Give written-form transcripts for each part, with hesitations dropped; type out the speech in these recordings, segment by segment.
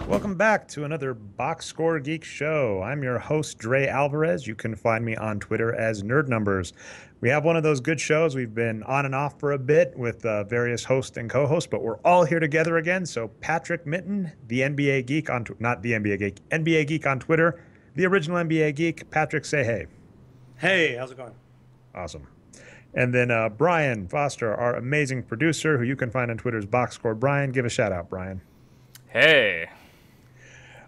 Welcome back to another Boxscore Geeks show. I'm your host, Dre Alvarez. You can find me on Twitter as Nerd Numbers. We have one of those good shows. We've been on and off for a bit with various hosts and co-hosts, but we're all here together again. So Patrick Mitten, the NBA Geek on, not the NBA Geek, NBA Geek on Twitter, the original NBA Geek. Patrick, say hey. Hey, how's it going? Awesome. And then Brian Foster, our amazing producer, who you can find on Twitter's Boxscore Brian. Give a shout out, Brian. Hey.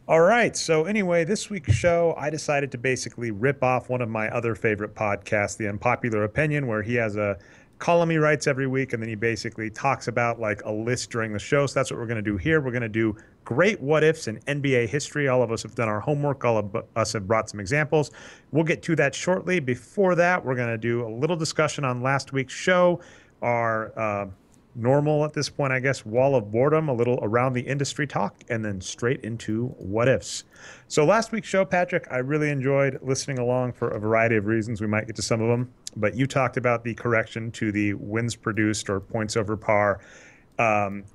All right. So anyway, this week's show, I decided to basically rip off one of my other favorite podcasts, The Unpopular Opinion, where he has a column he writes every week, and then he basically talks about like a list during the show. So that's what we're going to do here. We're going to do great what ifs in NBA history. All of us have done our homework. All of us have brought some examples. We'll get to that shortly. Before that, we're going to do a little discussion on last week's show, our normal at this point, I guess, wall of boredom, a little around the industry talk, and then straight into what ifs. So last week's show, Patrick, I really enjoyed listening along for a variety of reasons. We might get to some of them, but you talked about the correction to the wins produced or points over par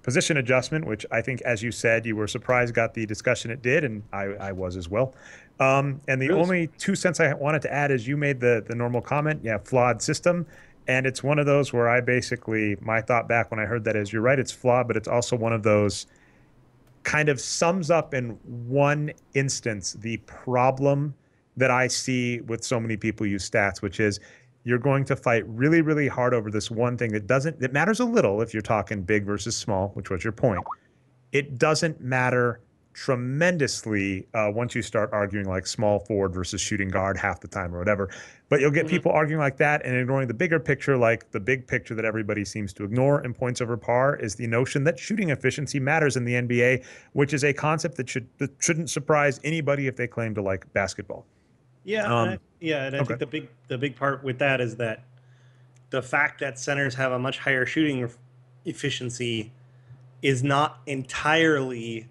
position adjustment, which I think, as you said, you were surprised got the discussion it did, and I was as well. And the only 2 cents I wanted to add is you made the normal comment, yeah, flawed system. And it's one of those where I basically, my thought back when I heard that is, you're right, it's flawed, but it's also one of those kind of sums up in one instance the problem that I see with so many people use stats, which is you're going to fight really, really hard over this one thing that matters a little if you're talking big versus small, which was your point. It doesn't matter tremendously once you start arguing like small forward versus shooting guard half the time or whatever. But you'll get people arguing like that and ignoring the bigger picture, like the big picture that everybody seems to ignore in points over par is the notion that shooting efficiency matters in the NBA, which is a concept that shouldn't surprise anybody if they claim to like basketball. Yeah, I think the big part with that is that the fact that centers have a much higher shooting efficiency is not entirely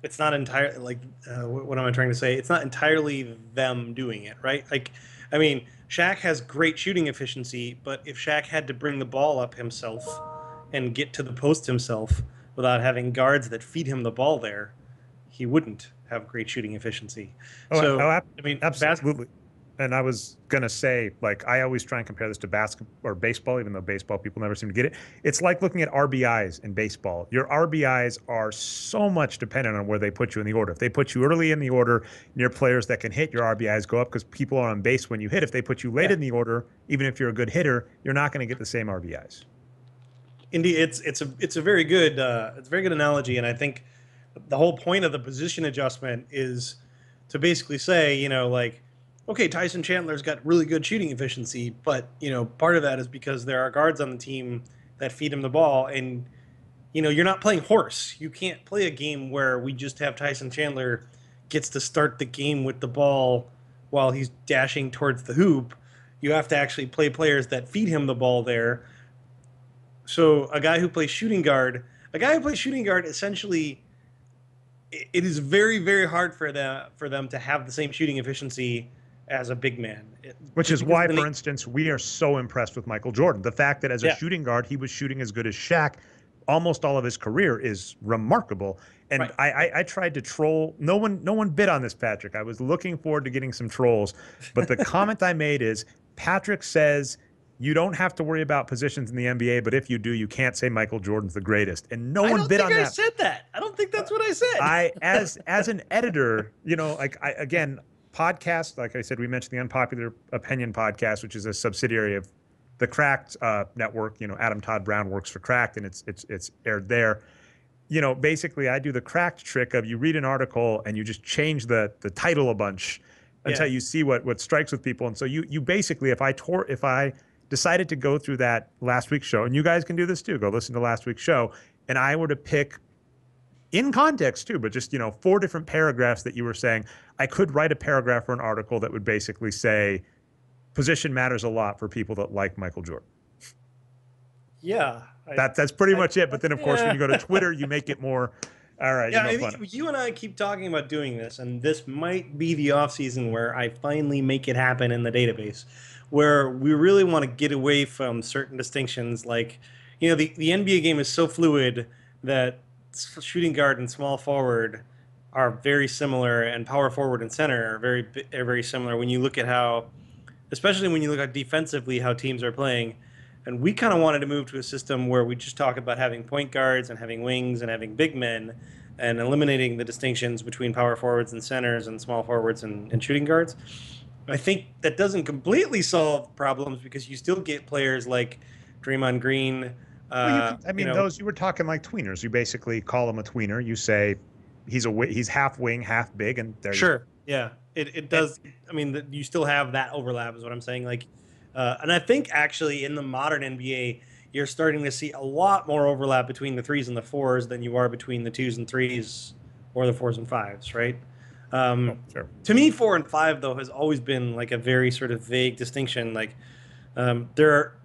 it's not entirely like what am I trying to say? It's not entirely them doing it, right? Like, I mean, Shaq has great shooting efficiency, but if Shaq had to bring the ball up himself and get to the post himself without having guards that feed him the ball there, he wouldn't have great shooting efficiency. I mean, absolutely. And I was going to say, like, I always try and compare this to basketball or baseball, even though baseball people never seem to get it. It's like looking at RBIs in baseball. Your RBIs are so much dependent on where they put you in the order. If they put you early in the order, near players that can hit, your RBIs go up because people are on base when you hit. If they put you late in the order, even if you're a good hitter, you're not going to get the same RBIs. Indeed, it's a very good analogy, and I think the whole point of the position adjustment is to basically say, you know, like, okay, Tyson Chandler's got really good shooting efficiency, but, you know, part of that is because there are guards on the team that feed him the ball, and, you know, you're not playing horse. You can't play a game where we just have Tyson Chandler gets to start the game with the ball while he's dashing towards the hoop. You have to actually play players that feed him the ball there. So a guy who plays shooting guard, essentially, it is very, very hard for them to have the same shooting efficiency as a big man. Which is why, for instance, we are so impressed with Michael Jordan. The fact that as a shooting guard, he was shooting as good as Shaq almost all of his career is remarkable. And I tried to troll. No one bid on this, Patrick. I was looking forward to getting some trolls. But the comment I made is, Patrick says, you don't have to worry about positions in the NBA, but if you do, you can't say Michael Jordan's the greatest. And no one bid on that. I said that. I don't think that's what I said. As an editor, you know, like again, podcast, like I said, we mentioned the Unpopular Opinion podcast, which is a subsidiary of the Cracked network. You know, Adam Todd Brown works for Cracked, and it's aired there. You know, basically, I do the Cracked trick of you read an article and you just change the title a bunch until you see what strikes with people. And so you basically, if I decided to go through that last week's show, and you guys can do this too, go listen to last week's show, and I were to pick in context too, but just, you know, 4 different paragraphs that you were saying, I could write a paragraph or an article that would basically say position matters a lot for people that like Michael Jordan. Yeah. That's pretty much it. But then, of course, when you go to Twitter, you make it more All right, you Yeah, know, I fun. mean, you and I keep talking about doing this, and this might be the off season where I finally make it happen in the database, where we really want to get away from certain distinctions. Like, the NBA game is so fluid that shooting guard and small forward are very similar, and power forward and center are very similar when you look at how, especially when you look at defensively, how teams are playing. And we kind of wanted to move to a system where we just talk about having point guards and having wings and having big men and eliminating the distinctions between power forwards and centers and small forwards and shooting guards. I think that doesn't completely solve problems because you still get players like Draymond Green. Well, you can. I You mean, know, those you were talking like tweeners. You basically call him a tweener. You say he's half wing, half big, and there you go. sure, yeah, it And does. I mean, you still have that overlap, is what I'm saying. Like, and I think actually in the modern NBA, you're starting to see a lot more overlap between the threes and the fours than you are between the twos and threes or the fours and fives, right? oh, sure. To me, 4 and 5 though has always been like a very sort of vague distinction. Like, there are,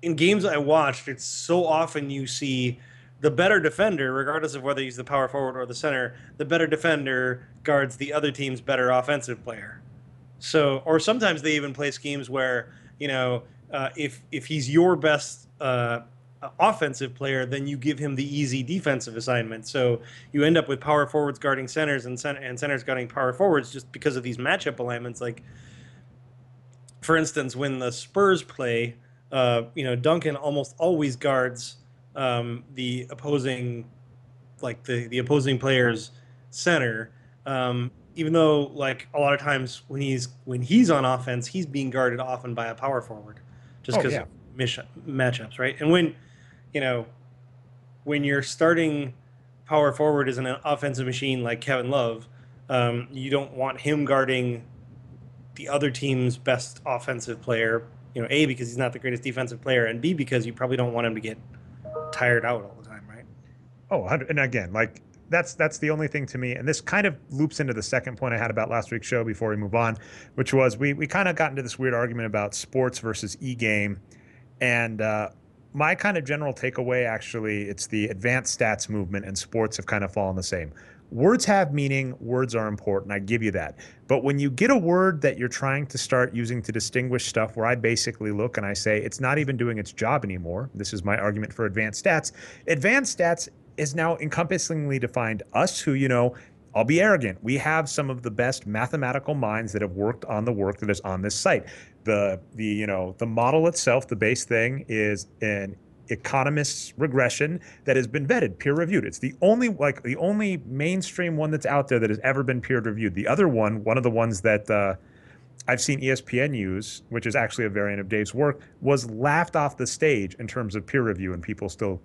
in games I watched, it's so often you see the better defender, regardless of whether he's the power forward or the center, the better defender guards the other team's better offensive player. So, or sometimes they even play schemes where, if he's your best offensive player, then you give him the easy defensive assignment. So you end up with power forwards guarding centers and centers guarding power forwards just because of these matchup alignments. Like, for instance, when the Spurs play, Duncan almost always guards the opposing, like the opposing player's center. Even though, like, a lot of times when he's on offense, he's being guarded often by a power forward, just Oh because yeah. of matchups, right? And you know when you're starting power forward as an offensive machine like Kevin Love, you don't want him guarding the other team's best offensive player. A, because he's not the greatest defensive player, and B, because you probably don't want him to get tired out all the time, right? Oh, 100, and again, like that's the only thing to me. And this kind of loops into the second point I had about last week's show before we move on, which was we kind of got into this weird argument about sports versus e-game. And my kind of general takeaway, actually, it's the advanced stats movement and sports have kind of fallen the same. Words have meaning, words are important. I give you that. But when you get a word that you're trying to start using to distinguish stuff, where I basically look and I say it's not even doing its job anymore. This is my argument for advanced stats. Advanced stats is now encompassingly defined us who, I'll be arrogant. We have some of the best mathematical minds that have worked on the work that is on this site. The model itself, the base thing, is an economist's regression that has been vetted, peer reviewed. It's the only mainstream one that's out there that has ever been peer reviewed. The other one of the ones that I've seen ESPN use, which is actually a variant of Dave's work, was laughed off the stage in terms of peer review, and people still,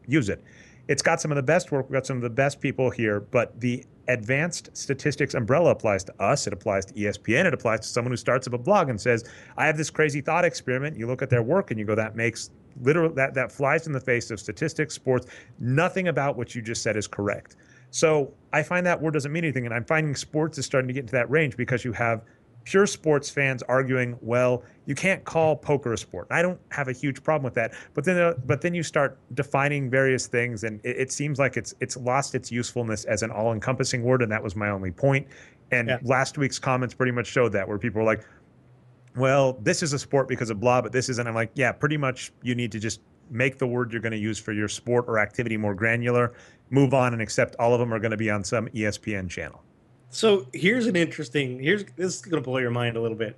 use it. It's got some of the best work. We've got some of the best people here, but the advanced statistics umbrella applies to us. It applies to ESPN. It applies to someone who starts up a blog and says, I have this crazy thought experiment. You look at their work and you go, that makes literal, that flies in the face of statistics, sports. Nothing about what you just said is correct. So I find that word doesn't mean anything. And I'm finding sports is starting to get into that range because you have pure sports fans arguing, well, you can't call poker a sport. I don't have a huge problem with that. But then you start defining various things, and it seems like it's lost its usefulness as an all-encompassing word, and that was my only point. And Yeah. last week's comments pretty much showed that, where people were like, well, this is a sport because of blah, but this isn't. I'm like, yeah, pretty much you need to just make the word you're going to use for your sport or activity more granular, move on, and accept all of them are going to be on some ESPN channel. So this is going to blow your mind a little bit.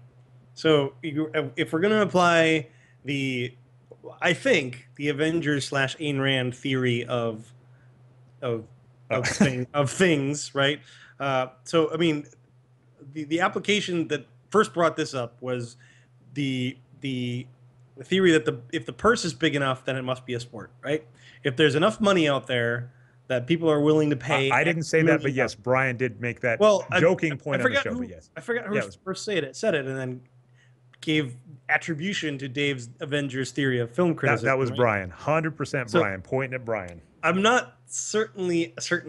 So if we're going to apply I think the Avengers / Ayn Rand theory of of Oh. of things, right? So I mean, the application that first brought this up was the theory that if the purse is big enough, then it must be a sport, right? If there's enough money out there that people are willing to pay. I didn't say that, but yes, Brian did make that joking point on the show. But yes, I forgot who first said it, and then gave attribution to Dave's Avengers theory of film criticism. that was right? Brian, 100% Brian, pointing at Brian. I'm not certain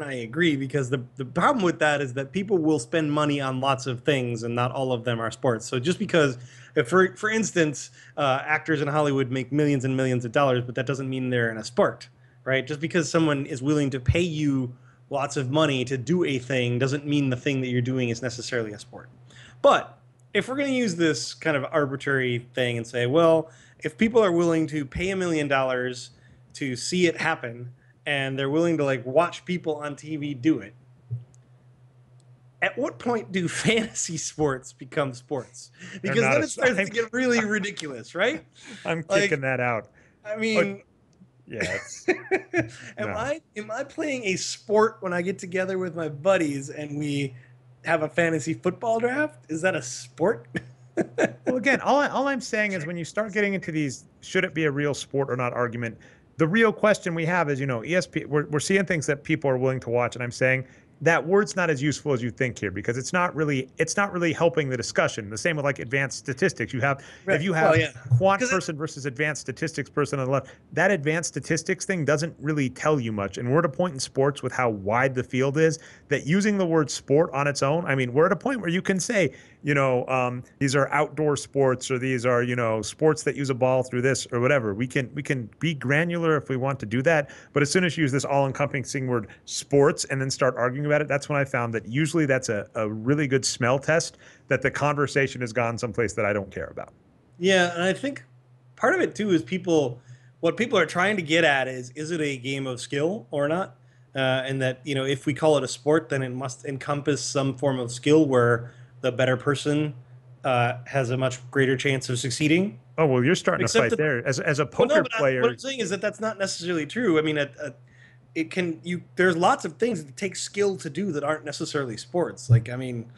I agree, because the problem with that is that people will spend money on lots of things and not all of them are sports. So just because, for instance, actors in Hollywood make millions and millions of dollars, but that doesn't mean they're in a sport, right? Just because someone is willing to pay you lots of money to do a thing doesn't mean the thing that you're doing is necessarily a sport. But if we're going to use this kind of arbitrary thing and say, well, if people are willing to pay $1 million to see it happen, and they're willing to like watch people on TV do it, at what point do fantasy sports become sports? Because then it starts to get really ridiculous, right? I'm kicking that out. I mean, yeah. Am I playing a sport when I get together with my buddies and we have a fantasy football draft? Is that a sport? Well, again, all I'm saying is when you start getting into these should it be a real sport or not argument, the real question we have is, ESPN, we're seeing things that people are willing to watch, and I'm saying that word's not as useful as you think here because it's not really helping the discussion. The same with like advanced statistics. You have if you have quant person versus advanced statistics person on the left, that advanced statistics thing doesn't really tell you much. And we're at a point in sports with how wide the field is that using the word sport on its own, I mean, we're at a point where you can say, these are outdoor sports or these are, sports that use a ball through this or whatever. We can be granular if we want to do that. But as soon as you use this all-encompassing word sports and then start arguing about it, that's when I found that usually that's a really good smell test that the conversation has gone someplace that I don't care about. Yeah, and I think part of it too is what people are trying to get at is it a game of skill or not? And that, if we call it a sport, then it must encompass some form of skill where the better person has a much greater chance of succeeding. Oh, well, you're starting to fight there. As a poker player. What I'm saying is that's not necessarily true. I mean, there's lots of things that take skill to do that aren't necessarily sports. Like, I mean,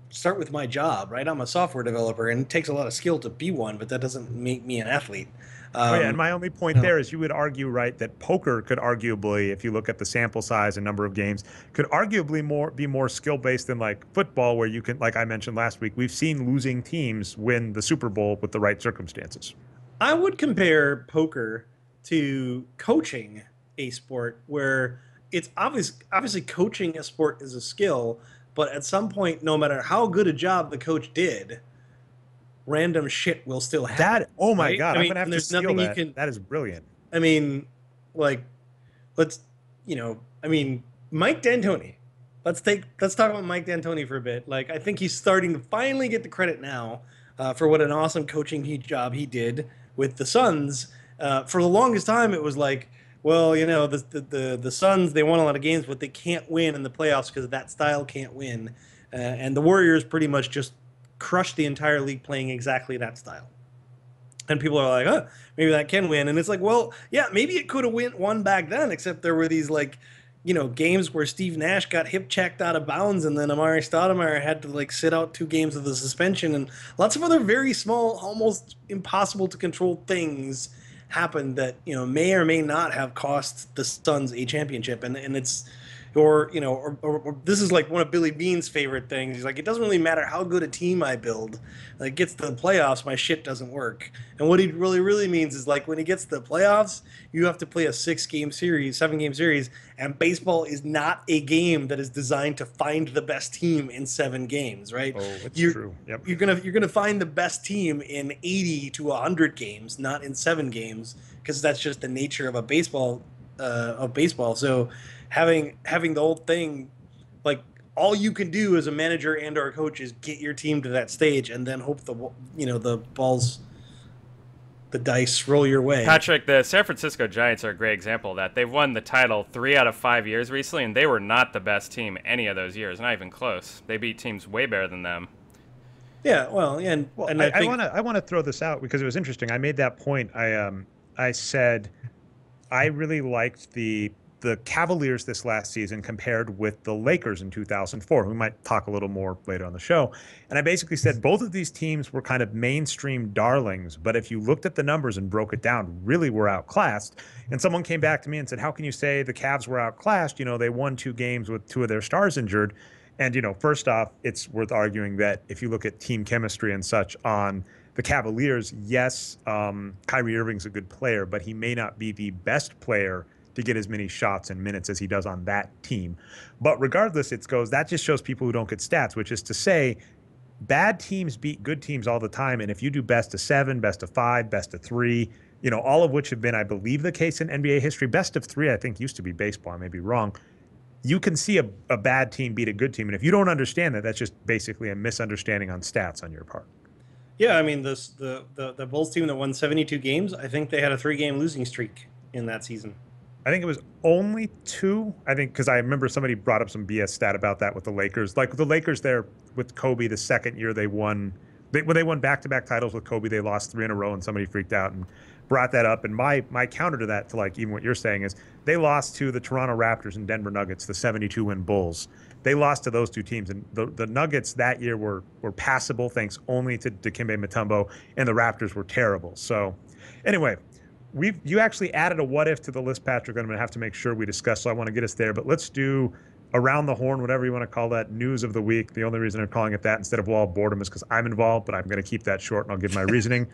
start with my job, right? I'm a software developer, and it takes a lot of skill to be one, but that doesn't make me an athlete. And my only point there is you would argue, right, that poker could arguably, if you look at the sample size and number of games, could arguably be more skill-based than like football, where you can, like I mentioned last week, we've seen losing teams win the Super Bowl with the right circumstances. I would compare poker to coaching a sport where it's obviously coaching a sport is a skill, but at some point, no matter how good a job the coach did, random shit will still happen. Oh my God, I'm gonna have to steal that. That is brilliant. I mean, like, Mike D'Antoni. Let's talk about Mike D'Antoni for a bit. Like, I think he's starting to finally get the credit now for what an awesome coaching job he did with the Suns. For the longest time, it was like, well, the Suns, they won a lot of games, but they can't win in the playoffs because that style can't win. And the Warriors pretty much just crushed the entire league playing exactly that style. And people are like, maybe that can win. And it's like, well, yeah, maybe it could have won back then, except there were these games where Steve Nash got hip checked out of bounds, and then Amari Stoudemire had to sit out 2 games of the suspension, and lots of other very small, almost impossible to control things happened that may or may not have cost the Suns a championship. And it's or this is like one of Billy Bean's favorite things. He's like, it doesn't really matter how good a team I build. Like, gets to the playoffs, my shit doesn't work. And what he really means is, like, when he gets to the playoffs, you have to play a 7-game series, and baseball is not a game that is designed to find the best team in 7 games, right? Oh, that's true. Yep. You're gonna find the best team in 80 to 100 games, not in 7 games, because that's just the nature of baseball. So having the whole thing, like, all you can do as a manager and or a coach is get your team to that stage and then hope the dice roll your way. Patrick, the San Francisco Giants are a great example of that. They've won the title 3 out of 5 years recently, and they were not the best team any of those years, not even close. They beat teams way better than them. Yeah, well, and I want to throw this out because it was interesting. I made that point. I said I really liked the Cavaliers this last season compared with the Lakers in 2004. We might talk a little more later on the show. And I basically said both of these teams were kind of mainstream darlings, but if you looked at the numbers and broke it down, really were outclassed. And someone came back to me and said, how can you say the Cavs were outclassed? They won 2 games with 2 of their stars injured. And, first off, it's worth arguing that if you look at team chemistry and such on the Cavaliers, yes, Kyrie Irving's a good player, but he may not be the best player to get as many shots and minutes as he does on that team. But regardless, that just shows people who don't get stats, which is to say bad teams beat good teams all the time. And if you do best of 7, best of 5, best of 3, all of which have been, I believe, the case in NBA history. Best of three, I think, used to be baseball. I may be wrong. You can see a bad team beat a good team. And if you don't understand that, that's just basically a misunderstanding on stats on your part. Yeah, I mean, the Bulls team that won 72 games, I think they had a 3-game losing streak in that season. I think it was only 2. I think because I remember somebody brought up some BS stat about that with the Lakers. Like with the Lakers there with Kobe, the second year they won, when they won back-to-back titles with Kobe, they lost 3 in a row, and somebody freaked out and brought that up. And my counter to that, to like even what you're saying, is they lost to the Toronto Raptors and Denver Nuggets, the 72-win Bulls. They lost to those 2 teams, and the Nuggets that year were passable thanks only to Dikembe Mutombo, and the Raptors were terrible. So anyway, you actually added a what if to the list, Patrick. I'm going to have to make sure we discuss, so I want to get us there. But let's do around the horn, whatever you want to call that, news of the week. The only reason I'm calling it that instead of wall of boredom is because I'm involved, but I'm going to keep that short and I'll give my reasoning.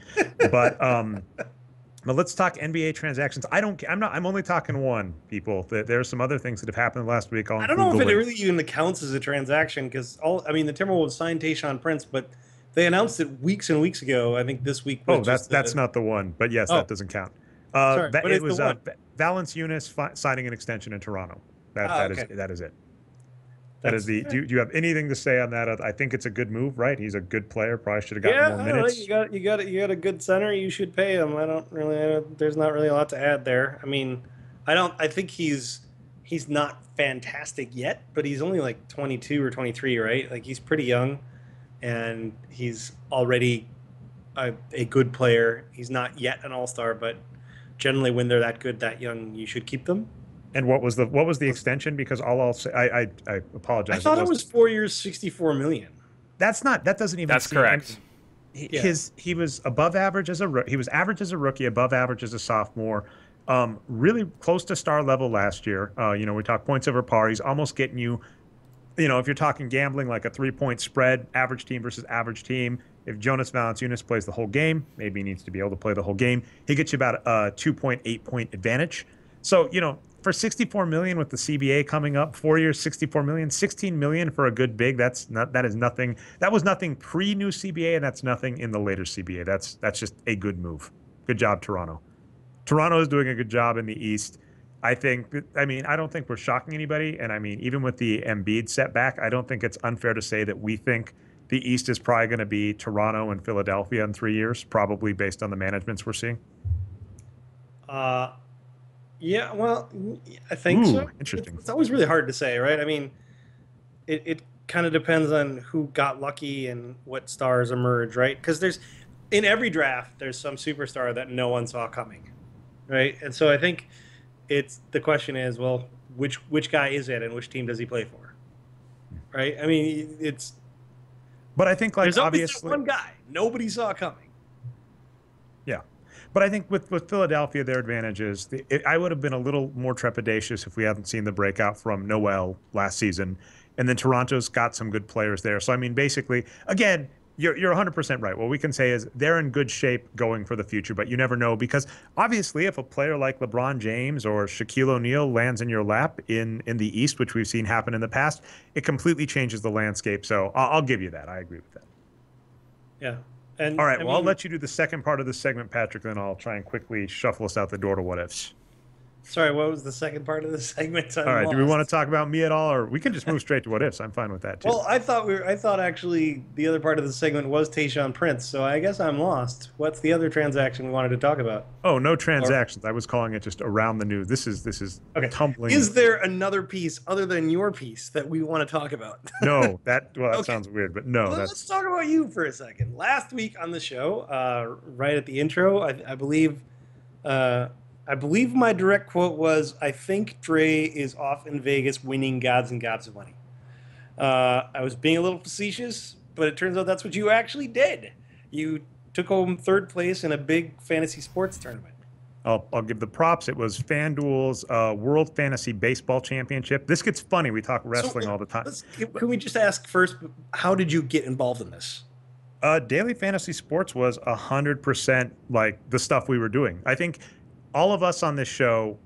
But let's talk NBA transactions. I'm only talking one, people. There are some other things that have happened last week. I don't know if it really even counts as a transaction because the Timberwolves signed Tayshaun Prince, but they announced it weeks and weeks ago. I think this week. That's not the one. But yes, that doesn't count. Sorry, it was Valanciunas signing an extension in Toronto. That is it. Do you have anything to say on that? I think it's a good move, right? He's a good player. Probably should have gotten more minutes. You got a good center. You should pay him. There's not really a lot to add there. I mean, I think he's not fantastic yet, but he's only like 22 or 23, right? Like he's pretty young, and he's already a good player. He's not yet an all-star, but generally when they're that good, that young, you should keep them. And what was the extension? Because I'll say, I apologize. I thought it was 4 years, $64 million. That doesn't even. That's correct. He was above average as he was average as a rookie, above average as a sophomore. Really close to star level last year. We talk points over par. He's almost getting you. If you're talking gambling, like a 3-point spread, average team versus average team. If Jonas Valanciunas plays the whole game, maybe he needs to be able to play the whole game. He gets you about a 2.8 point advantage. So for $64 million with the CBA coming up, 4 years, $64 million, $16 million for a good big. That is nothing. That was nothing pre-new CBA, and that's nothing in the later CBA. That's just a good move. Good job, Toronto. Toronto is doing a good job in the East. I don't think we're shocking anybody. And even with the Embiid setback, I don't think it's unfair to say that we think the East is probably going to be Toronto and Philadelphia in 3 years, probably based on the managements we're seeing. Yeah, well, I think so. Interesting. It's always really hard to say, right? I mean, it kind of depends on who got lucky and what stars emerge, right? Because in every draft, there's some superstar that no one saw coming, right? And so I think the question is, well, which guy is it and which team does he play for, right? I mean, But I think, there's obviously one guy nobody saw coming. Yeah. But I think with Philadelphia, their advantage is I would have been a little more trepidatious if we hadn't seen the breakout from Noel last season. And then Toronto's got some good players there. So, basically, again, you're 100% right. What we can say is they're in good shape going for the future, but you never know because obviously if a player like LeBron James or Shaquille O'Neal lands in your lap in the East, which we've seen happen in the past, it completely changes the landscape. So I'll give you that. I agree with that. Yeah. All right, I'll let you do the second part of this segment, Patrick, then I'll try and quickly shuffle us out the door to what ifs. Sorry, what was the second part of the segment? All right, do we want to talk about me at all, or we can just move straight to what ifs? I'm fine with that too. Well, I thought actually the other part of the segment was Tayshaun Prince, so I guess I'm lost. What's the other transaction we wanted to talk about? Oh, no transactions. I was calling it just around the news. This is okay. Tumbling. Is there another piece other than your piece that we want to talk about? No, that okay. Sounds weird, but no. Well, let's talk about you for a second. Last week on the show, right at the intro, I believe my direct quote was, "I think Dre is off in Vegas winning gobs and gobs of money." I was being a little facetious, but it turns out that's what you actually did. You took home third place in a big fantasy sports tournament. I'll give the props. It was FanDuel's World Fantasy Baseball Championship. This gets funny. We talk wrestling all the time. Can we just ask first, how did you get involved in this? Daily Fantasy Sports was 100% like the stuff we were doing. I think all of us on this show,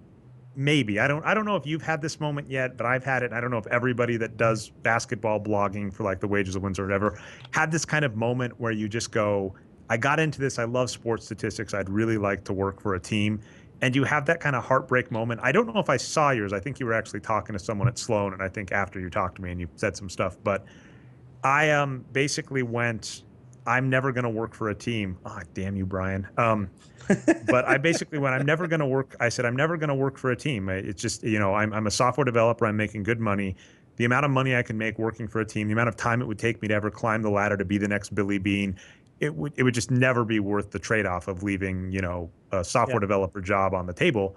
maybe. I don't know if you've had this moment yet, but I've had it. I don't know if everybody that does basketball blogging for like the Wages of Windsor or whatever had this kind of moment where you just go, I got into this. I love sports statistics. I'd really like to work for a team. And you have that kind of heartbreak moment. I don't know if I saw yours. I think you were actually talking to someone at Sloan, and I think after you talked to me and you said some stuff. But I basically went, I'm never going to work for a team. Oh, damn you, Brian. But I basically went, I'm never going to work. I said, I'm never going to work for a team. It's just, I'm a software developer. I'm making good money. The amount of money I can make working for a team, the amount of time it would take me to ever climb the ladder to be the next Billy Bean, it would just never be worth the trade-off of leaving, a software developer job on the table.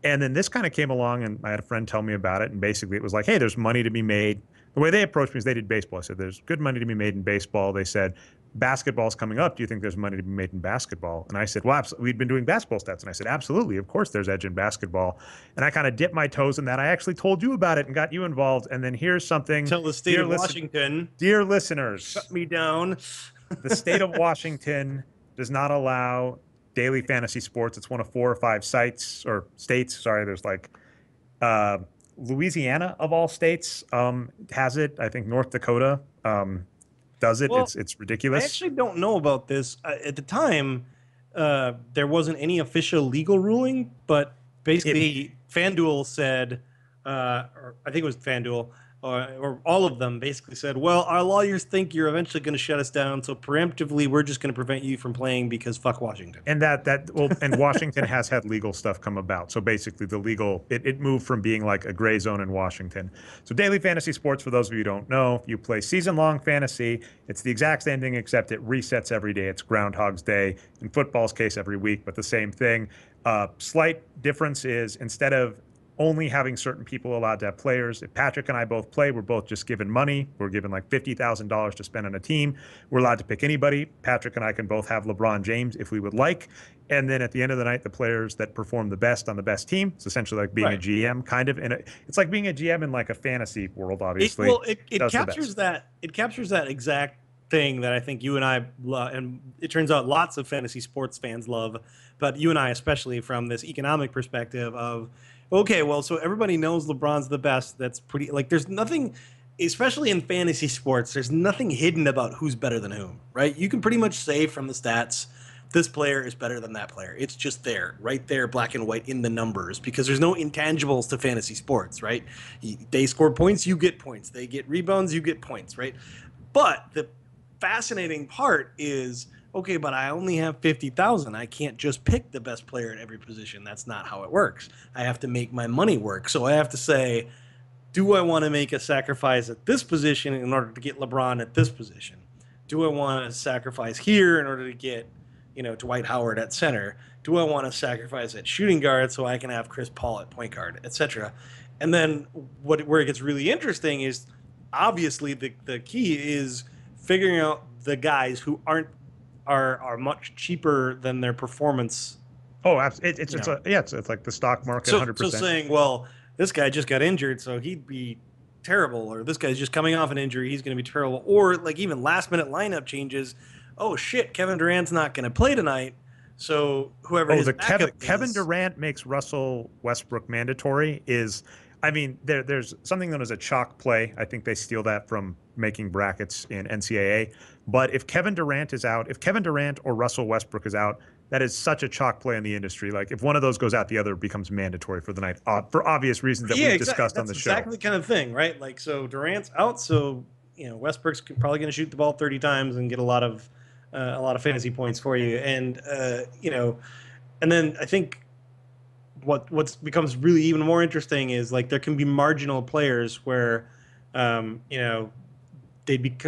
And then this kind of came along, and I had a friend tell me about it. And basically it was like, hey, there's money to be made. The way they approached me is they did baseball. I said, there's good money to be made in baseball. They said, basketball's coming up. Do you think there's money to be made in basketball? And I said, well, we'd been doing basketball stats. And I said, absolutely. Of course there's edge in basketball. And I kind of dipped my toes in that. I actually told you about it and got you involved. And then here's something. Tell the state of Washington. Dear listeners. Shut me down. The state of Washington does not allow daily fantasy sports. It's one of 4 or 5 sites or states. Sorry, there's like Louisiana of all states has it. I think North Dakota does it. Well, it's ridiculous. I actually don't know about this. At the time, there wasn't any official legal ruling, but basically FanDuel said, or I think it was FanDuel, or all of them basically said, well, our lawyers think you're eventually going to shut us down, so preemptively we're just going to prevent you from playing because fuck Washington. And and Washington has had legal stuff come about. So basically the legal, it moved from being like a gray zone in Washington. So daily fantasy sports, for those of you who don't know, you play season-long fantasy. It's the exact same thing, except it resets every day. It's Groundhog's Day. In football's case, every week, but the same thing. Slight difference is instead of only having certain people allowed to have players. If Patrick and I both play, we're both just given money. We're given like $50,000 to spend on a team. We're allowed to pick anybody. Patrick and I can both have LeBron James if we would like. And then at the end of the night, the players that perform the best on the best team. It's essentially like being a GM, kind of. And it's like being a GM in like a fantasy world, obviously. It captures that. It captures that exact thing that I think you and I love, and it turns out lots of fantasy sports fans love, but you and I especially, from this economic perspective of, okay, well, so everybody knows LeBron's the best. That's pretty, like, there's nothing, especially in fantasy sports, there's nothing hidden about who's better than whom, right? You can pretty much say from the stats, this player is better than that player. It's just there, right there, black and white in the numbers, because there's no intangibles to fantasy sports, right? They score points, you get points. They get rebounds, you get points, right? But the fascinating part is, okay, but I only have 50,000. I can't just pick the best player at every position. That's not how it works. I have to make my money work. So I have to say, do I want to make a sacrifice at this position in order to get LeBron at this position? Do I want to sacrifice here in order to get, Dwight Howard at center? Do I want to sacrifice at shooting guard so I can have Chris Paul at point guard, etc.? And then where it gets really interesting is obviously the key is figuring out the guys who are much cheaper than their performance. Oh, absolutely. It's like the stock market, 100%. So saying, well, this guy just got injured, so he'd be terrible, or this guy's just coming off an injury, he's going to be terrible, or like even last minute lineup changes. Oh shit, Kevin Durant's not going to play tonight, so whoever his backup is. Kevin Durant makes Russell Westbrook mandatory is. I mean, there's something known as a chalk play. I think they steal that from making brackets in NCAA. But if Kevin Durant is out, if Kevin Durant or Russell Westbrook is out, that is such a chalk play in the industry. Like if one of those goes out, the other becomes mandatory for the night for obvious reasons that we've discussed on the show. Exactly the kind of thing, right? Like, so Durant's out, so Westbrook's probably going to shoot the ball 30 times and get a lot of fantasy points for you, and and then I think. What becomes really even more interesting is like there can be marginal players where, they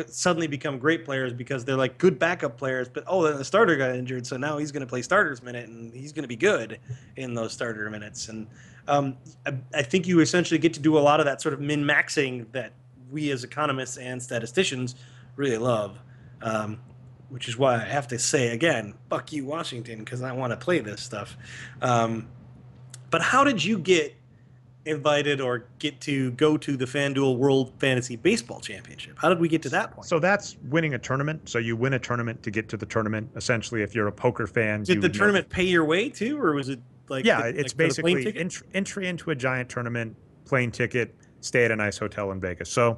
suddenly become great players because they're like good backup players, but then the starter got injured, so now he's going to play starters minute and he's going to be good in those starter minutes. And I think you essentially get to do a lot of that sort of min-maxing that we as economists and statisticians really love, which is why I have to say again, fuck you, Washington, because I want to play this stuff. But how did you get invited or get to go to the FanDuel World Fantasy Baseball Championship? How did we get to that point? So that's winning a tournament. So you win a tournament to get to the tournament. Essentially, if you're a poker fan, did the tournament pay your way too, or was it like it's basically entry into a giant tournament, plane ticket, stay at a nice hotel in Vegas. So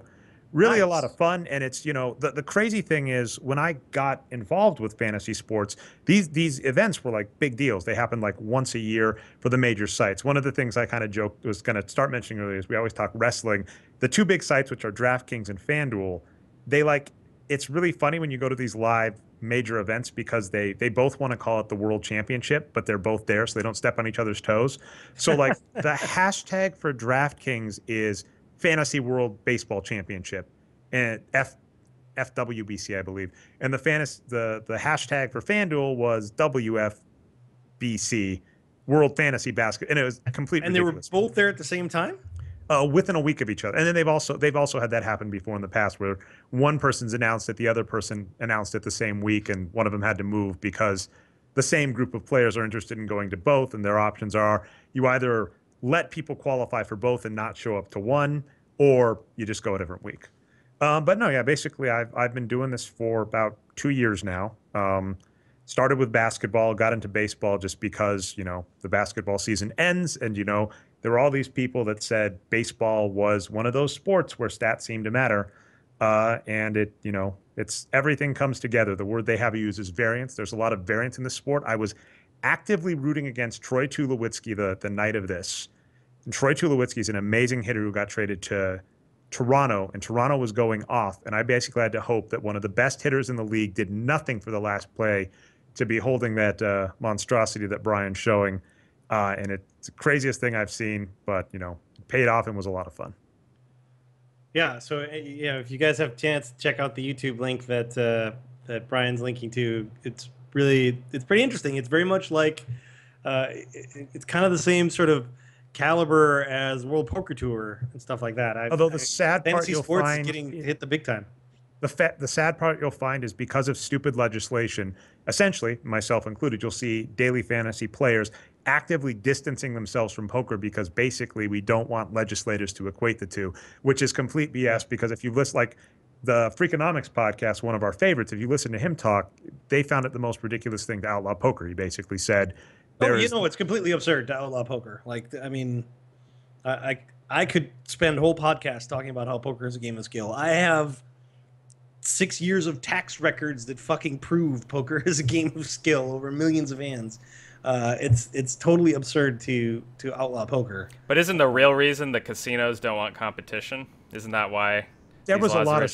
really a Nice. lot of fun. And it's, the crazy thing is when I got involved with fantasy sports, these events were like big deals. They happened like once a year for the major sites. One of the things I kind of joked was going to start mentioning earlier is we always talk wrestling. The two big sites, which are DraftKings and FanDuel, they like, it's really funny when you go to these live major events because they both want to call it the World Championship, but they're both there, so they don't step on each other's toes. So like the hashtag for DraftKings is Fantasy World Baseball Championship, and FWBC, I believe. And the hashtag for FanDuel was WFBC, World Fantasy Basket, and it was completely And they were ridiculous. both there at the same time? Within a week of each other. And then they've also had that happen before in the past where one person's announced it, the other person announced it the same week, and one of them had to move because the same group of players are interested in going to both, and their options are you either let people qualify for both and not show up to one, or you just go a different week. But no, yeah, basically I've been doing this for about 2 years now. Started with basketball, got into baseball just because, the basketball season ends, and, there were all these people that said baseball was one of those sports where stats seem to matter. And it's everything comes together. The word they have used is variance. There's a lot of variance in the sport. I was actively rooting against Troy Tulowitzki the night of this. And Troy Tulowitzki is an amazing hitter who got traded to Toronto, and Toronto was going off. And I basically had to hope that one of the best hitters in the league did nothing for the last play to be holding that monstrosity that Brian's showing. And it's the craziest thing I've seen, but, it paid off and was a lot of fun. Yeah, so if you guys have a chance, check out the YouTube link that Brian's linking to. It's pretty interesting. It's very much like it's kind of the same sort of caliber as World Poker Tour and stuff like that. Although the sad part you'll find is getting hit the big time. The sad part you'll find is because of stupid legislation, essentially, myself included, you'll see daily fantasy players actively distancing themselves from poker because basically we don't want legislators to equate the two, which is complete BS. Because if you listen, like the Freakonomics podcast, one of our favorites, if you listen to him talk, they found it the most ridiculous thing to outlaw poker. He basically said, it's completely absurd to outlaw poker. Like, I mean, I could spend a whole podcast talking about how poker is a game of skill. I have 6 years of tax records that fucking prove poker is a game of skill over millions of hands. It's totally absurd to outlaw poker. But isn't the real reason the casinos don't want competition? Isn't that why there was a lot of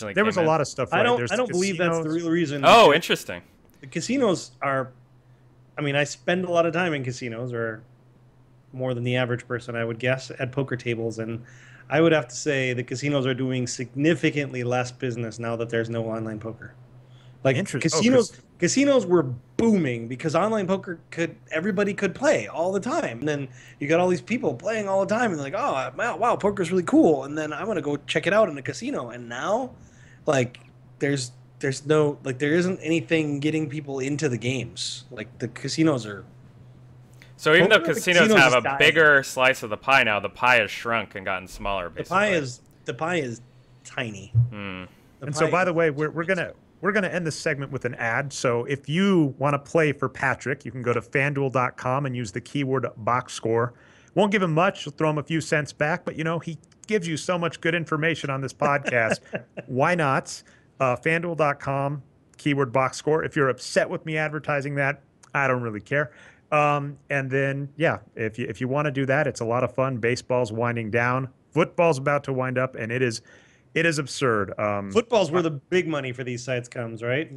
stuff? Right? I don't believe that's the real reason. Oh, interesting. The casinos are. I mean, I spend a lot of time in casinos, or more than the average person, I would guess, at poker tables, and I would have to say the casinos are doing significantly less business now that there's no online poker. Like casinos were booming because online poker everybody could play all the time. And then you got all these people playing all the time, and they're like, oh wow, poker's really cool. And then I want to go check it out in a casino. And now, like, there's no, like, there isn't anything getting people into the games. Like, the casinos are. So even though casinos have a bigger slice of the pie now, the pie has shrunk and gotten smaller. Basically, the pie is tiny. And so, by the way, we're gonna end this segment with an ad. So if you want to play for Patrick, you can go to FanDuel.com and use the keyword Boxscore. Won't give him much. You'll throw him a few cents back, but he gives you so much good information on this podcast. Why not? FanDuel.com, keyword Boxscore. If you're upset with me advertising that, I don't really care. And then, if you want to do that, it's a lot of fun. Baseball's winding down. Football's about to wind up, and it is absurd. Football's where the big money for these sites comes, right?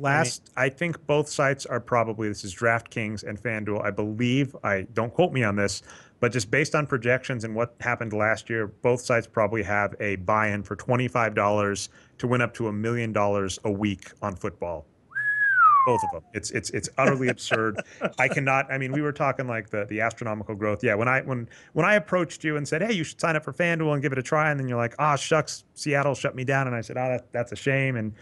I think both sites are probably, this is DraftKings and FanDuel. I believe, don't quote me on this, but just based on projections and what happened last year, both sites probably have a buy-in for $25 to win up to $1 million a week on football. Both of them. It's utterly absurd. I cannot. I mean, we were talking like the astronomical growth. Yeah, when I approached you and said, hey, you should sign up for FanDuel and give it a try, and then you're like, shucks, Seattle shut me down, and I said, that's a shame. And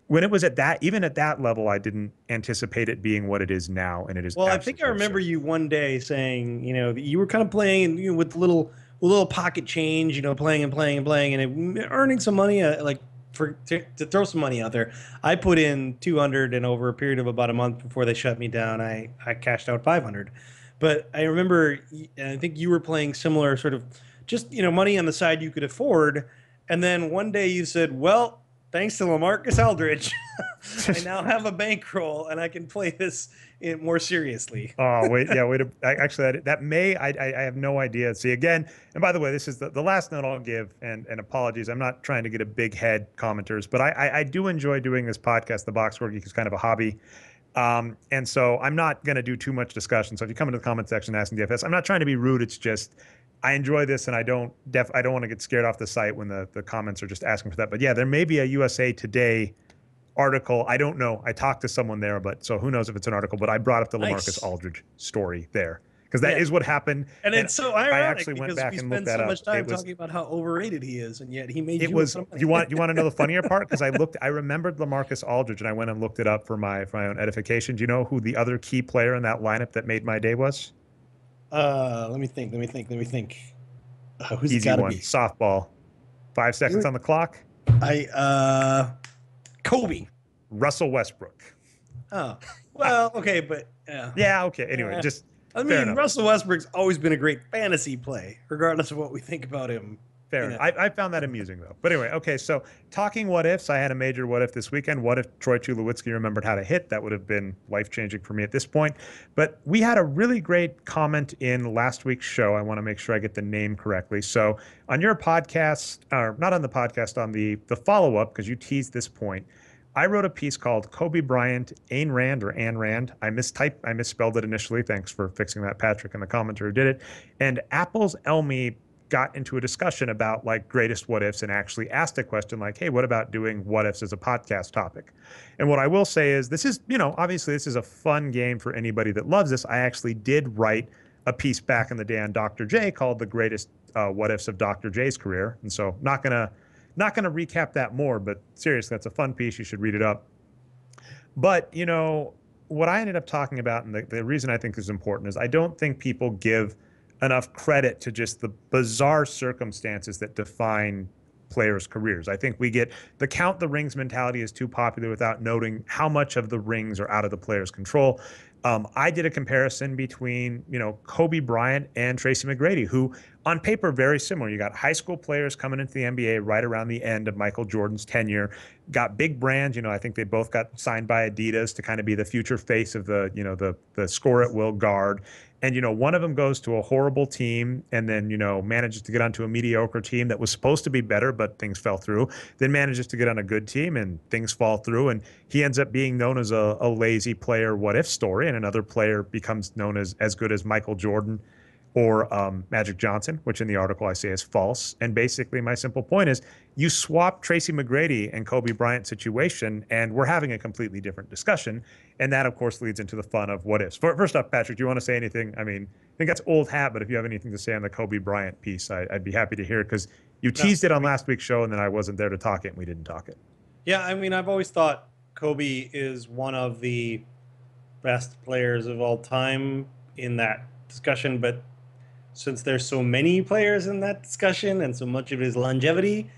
when it was even at that level, I didn't anticipate it being what it is now, and it is. Well, I think I remember you one day saying, you were kind of playing, with little pocket change, playing and earning some money, to throw some money out there. I put in 200, and over a period of about a month before they shut me down, I cashed out 500. But I remember, and I think you were playing similar sort of, just money on the side you could afford. And then one day you said, well, thanks to LaMarcus Aldridge, I now have a bankroll and I can play this more seriously. Oh, wait. Yeah, wait. Actually, that may, I have no idea. See, again, and by the way, this is the last note I'll give, and apologies. I'm not trying to get a big head commenters, but I do enjoy doing this podcast. The Boxscore Geeks is kind of a hobby. And so I'm not going to do too much discussion. So if you come into the comment section asking DFS, I'm not trying to be rude. It's just I enjoy this, and I don't want to get scared off the site when the comments are just asking for that. But yeah, there may be a USA Today article. I don't know. I talked to someone there, but so who knows if it's an article. But I brought up the LaMarcus Aldridge story there because that is what happened. And it's so ironic I actually went back and looked that up. We spent so much time talking about how overrated he is, and yet he made it you. Was you want to know the funnier part? Because I remembered LaMarcus Aldridge, and I went and looked it up for my own edification. Do you know who the other key player in that lineup that made my day was? Let me think. Who's Easy one. Be? Softball. 5 seconds on the clock. Kobe. Russell Westbrook. Oh, well, okay, but yeah. Yeah, okay. Anyway, just Russell Westbrook's always been a great fantasy play, regardless of what we think about him. Fair enough. I found that amusing, though. But anyway, okay, so talking what ifs, I had a major what if this weekend. What if Troy Tulowitzki remembered how to hit? That would have been life-changing for me at this point. But we had a really great comment in last week's show. I want to make sure I get the name correctly. So on your podcast, or not on the podcast, on the follow-up, because you teased this point, I wrote a piece called Kobe Bryant, Ayn Rand or Anne Rand. I misspelled it initially. Thanks for fixing that, Patrick, and the commenter who did it. And Apple's Elmi got into a discussion about like greatest what ifs and actually asked a question like, hey, what about doing what ifs as a podcast topic? And what I will say is this is, obviously this is a fun game for anybody that loves this. I actually did write a piece back in the day on Dr. J called The Greatest What Ifs of Dr. J's Career. And so not gonna recap that more, but seriously, that's a fun piece. You should read it up. But, what I ended up talking about, and the reason I think this is important, is I don't think people give enough credit to just the bizarre circumstances that define players' careers. I think we get the count the rings mentality is too popular without noting how much of the rings are out of the player's control. I did a comparison between, Kobe Bryant and Tracy McGrady, who on paper, very similar. You got high school players coming into the NBA right around the end of Michael Jordan's tenure, got big brands. I think they both got signed by Adidas to kind of be the future face of the score at will guard. And, one of them goes to a horrible team and then, manages to get onto a mediocre team that was supposed to be better, but things fell through. Then manages to get on a good team and things fall through. And he ends up being known as a lazy player what if story. And another player becomes known as good as Michael Jordan or Magic Johnson, which in the article I say is false. And basically my simple point is you swap Tracy McGrady and Kobe Bryant situation, and we're having a completely different discussion. And that, of course, leads into the fun of what ifs. First off, Patrick, do you want to say anything? I mean, I think that's old hat, but if you have anything to say on the Kobe Bryant piece, I'd be happy to hear it because you teased it on last week's show, and then I wasn't there to talk it, and we didn't talk it. Yeah, I mean, I've always thought Kobe is one of the best players of all time in that discussion, but since there's so many players in that discussion and so much of his longevity,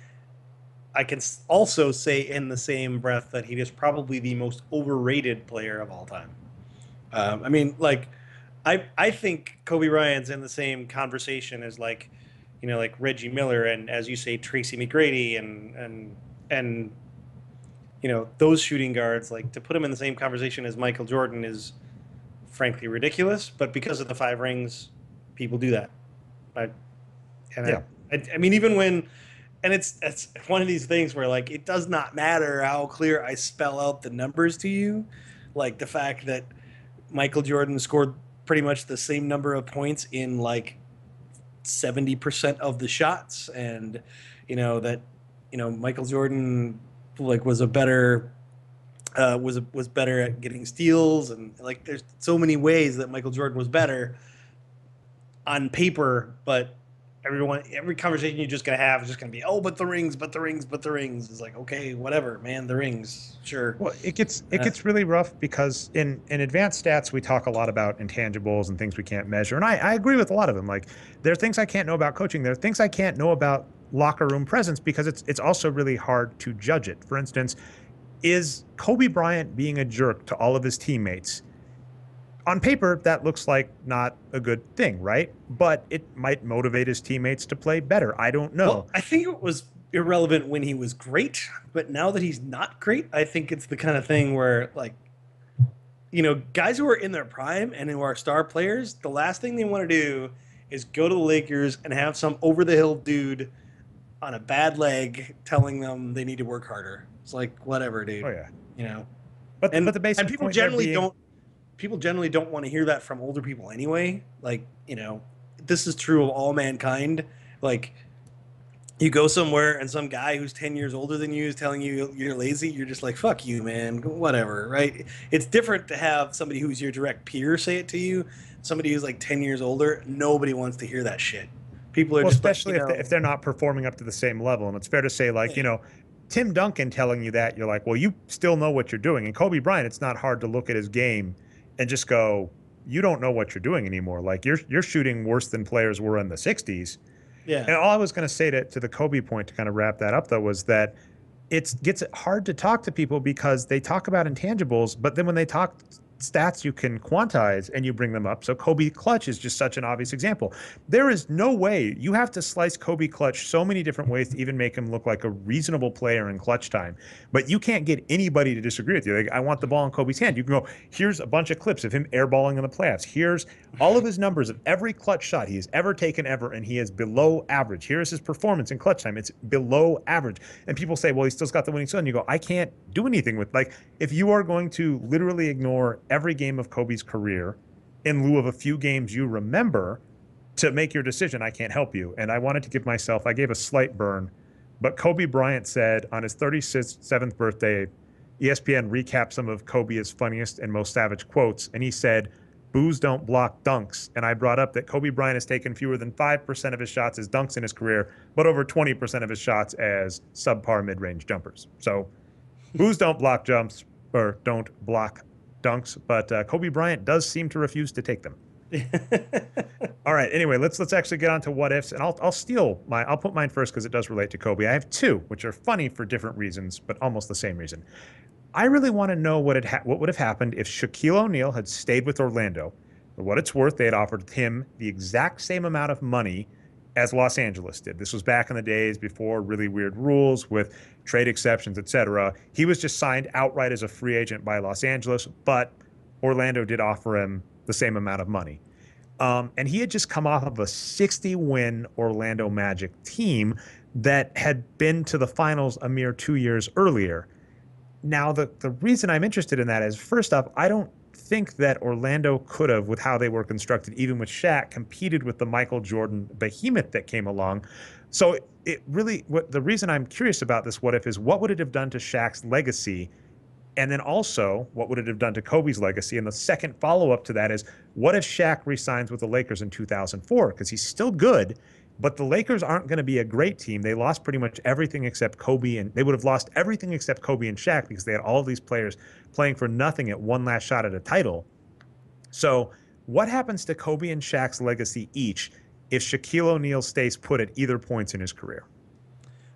I can also say in the same breath that he is probably the most overrated player of all time. I mean, like, I think Kobe Bryant's in the same conversation as like Reggie Miller and, as you say, Tracy McGrady and those shooting guards. Like, to put him in the same conversation as Michael Jordan is frankly ridiculous. But because of the 5 rings, people do that. I mean, even when, and it's one of these things where like it does not matter how clear I spell out the numbers to you, like the fact that Michael Jordan scored pretty much the same number of points in like 70% of the shots, and Michael Jordan like was better at getting steals, and like there's so many ways that Michael Jordan was better on paper, but every conversation you're just gonna have is just gonna be, oh, but the rings. It's like, okay, whatever, man, the rings, sure. Well, it gets really rough because in advanced stats we talk a lot about intangibles and things we can't measure, and I agree with a lot of them. Like, there are things I can't know about coaching. There are things I can't know about locker room presence because it's also really hard to judge it. For instance, is Kobe Bryant being a jerk to all of his teammates? On paper, that looks like not a good thing, right? But it might motivate his teammates to play better. I don't know. Well, I think it irrelevant when he was great, but now that he's not great, I think it's the kind of thing where, like, guys who are in their prime and who are star players, the last thing they want to do is go to the Lakers and have some over the hill dude on a bad leg telling them they need to work harder. It's like, whatever, dude. Oh yeah. But the basic and people point generally being, don't want to hear that from older people anyway. Like, this is true of all mankind. Like, you go somewhere and some guy who's 10 years older than you is telling you you're lazy, you're just like, fuck you, man, whatever, right? It's different to have somebody who's your direct peer say it to you. Somebody who's like 10 years older, nobody wants to hear that shit. People are just especially like, if they're not performing up to the same level. And it's fair to say, like, Tim Duncan telling you that, you're like, well, you still know what you're doing. And Kobe Bryant, it's not hard to look at his game and just go, you don't know what you're doing anymore. Like, you're shooting worse than players were in the 60s. Yeah. And all I was going to say to the Kobe point, to kind of wrap that up, though, was that it gets hard to talk to people because they talk about intangibles, but then when they talk stats you can quantize and you bring them up. So Kobe clutch is just such an obvious example. There is no way you have to slice Kobe clutch so many different ways to even make him look like a reasonable player in clutch time. But you can't get anybody to disagree with you. Like, I want the ball in Kobe's hand. You can go, here's a bunch of clips of him airballing in the playoffs. Here's all of his numbers of every clutch shot he has ever taken ever, and he is below average. Here's his performance in clutch time. It's below average. And people say, well, he still's got the winning son. You go, I can't do anything with, like, if you are going to literally ignore every game of Kobe's career in lieu of a few games you remember to make your decision, I can't help you. And I wanted to give myself, I gave a slight burn, but Kobe Bryant said on his 37th birthday, ESPN recapped some of Kobe's funniest and most savage quotes, and he said, "Boos don't block dunks." And I brought up that Kobe Bryant has taken fewer than 5% of his shots as dunks in his career, but over 20% of his shots as subpar mid-range jumpers. So boos don't block jumps, or don't block dunks, but Kobe Bryant does seem to refuse to take them. All right. Anyway, let's actually get on to what ifs, and I'll put mine first because it does relate to Kobe. I have two, which are funny for different reasons, but almost the same reason. I really want to know what would have happened if Shaquille O'Neal had stayed with Orlando. For what it's worth, they had offered him the exact same amount of money as Los Angeles did. This was back in the days before really weird rules with trade exceptions, etc. He was just signed outright as a free agent by Los Angeles, but Orlando did offer him the same amount of money. And he had just come off of a 60-win Orlando Magic team that had been to the finals a mere 2 years earlier. Now, the reason I'm interested in that is, first off, I don't think that Orlando could have, with how they were constructed, even with Shaq, competed with the Michael Jordan behemoth that came along. So it really, the reason I'm curious about this what if is, what would it have done to Shaq's legacy? And then also, what would it have done to Kobe's legacy? And the second follow-up to that is, what if Shaq re-signs with the Lakers in 2004? Because he's still good, but the Lakers aren't going to be a great team. They lost pretty much everything except Kobe, and they would have lost everything except Kobe and Shaq because they had all of these players playing for nothing at one last shot at a title. So what happens to Kobe and Shaq's legacy each if Shaquille O'Neal stays put at either points in his career?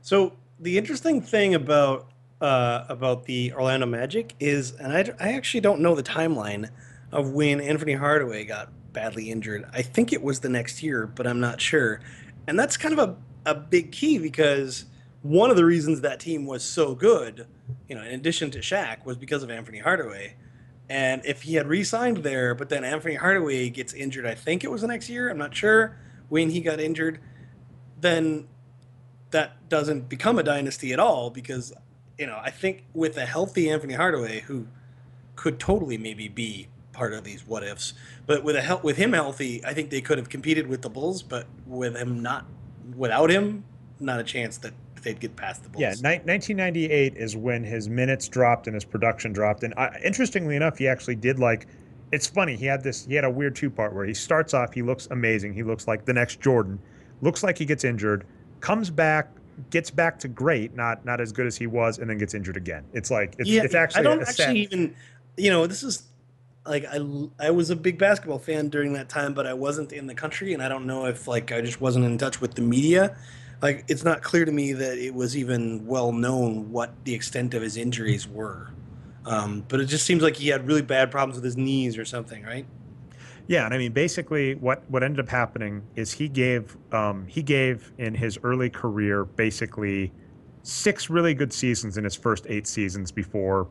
So the interesting thing about the Orlando Magic is, and I actually don't know the timeline of when Anthony Hardaway got badly injured. I think it was the next year, but I'm not sure. And that's kind of a big key, because one of the reasons that team was so good, in addition to Shaq, was because of Anthony Hardaway. And if he had re-signed there, but then Anthony Hardaway gets injured, I think it was the next year, I'm not sure when he got injured, then that doesn't become a dynasty at all, because, I think with a healthy Anthony Hardaway, who could totally maybe be part of these what ifs, but with him healthy, I think they could have competed with the Bulls, but without him, not a chance that they'd get past the Bulls. Yeah, 1998 is when his minutes dropped and his production dropped. And interestingly enough, he actually did it's funny, he had a weird two-part where he starts off, he looks amazing, he looks like the next Jordan, looks like he gets injured, comes back, gets back to great, not as good as he was, and then gets injured again. It's actually, I don't actually even, this is like, I was a big basketball fan during that time, but I wasn't in the country, and I don't know if I just wasn't in touch with the media. It's not clear to me that it was even well known what the extent of his injuries were. But it just seems like he had really bad problems with his knees or something, right? Yeah, and I mean, basically, what ended up happening is he gave in his early career basically 6 really good seasons in his first 8 seasons before,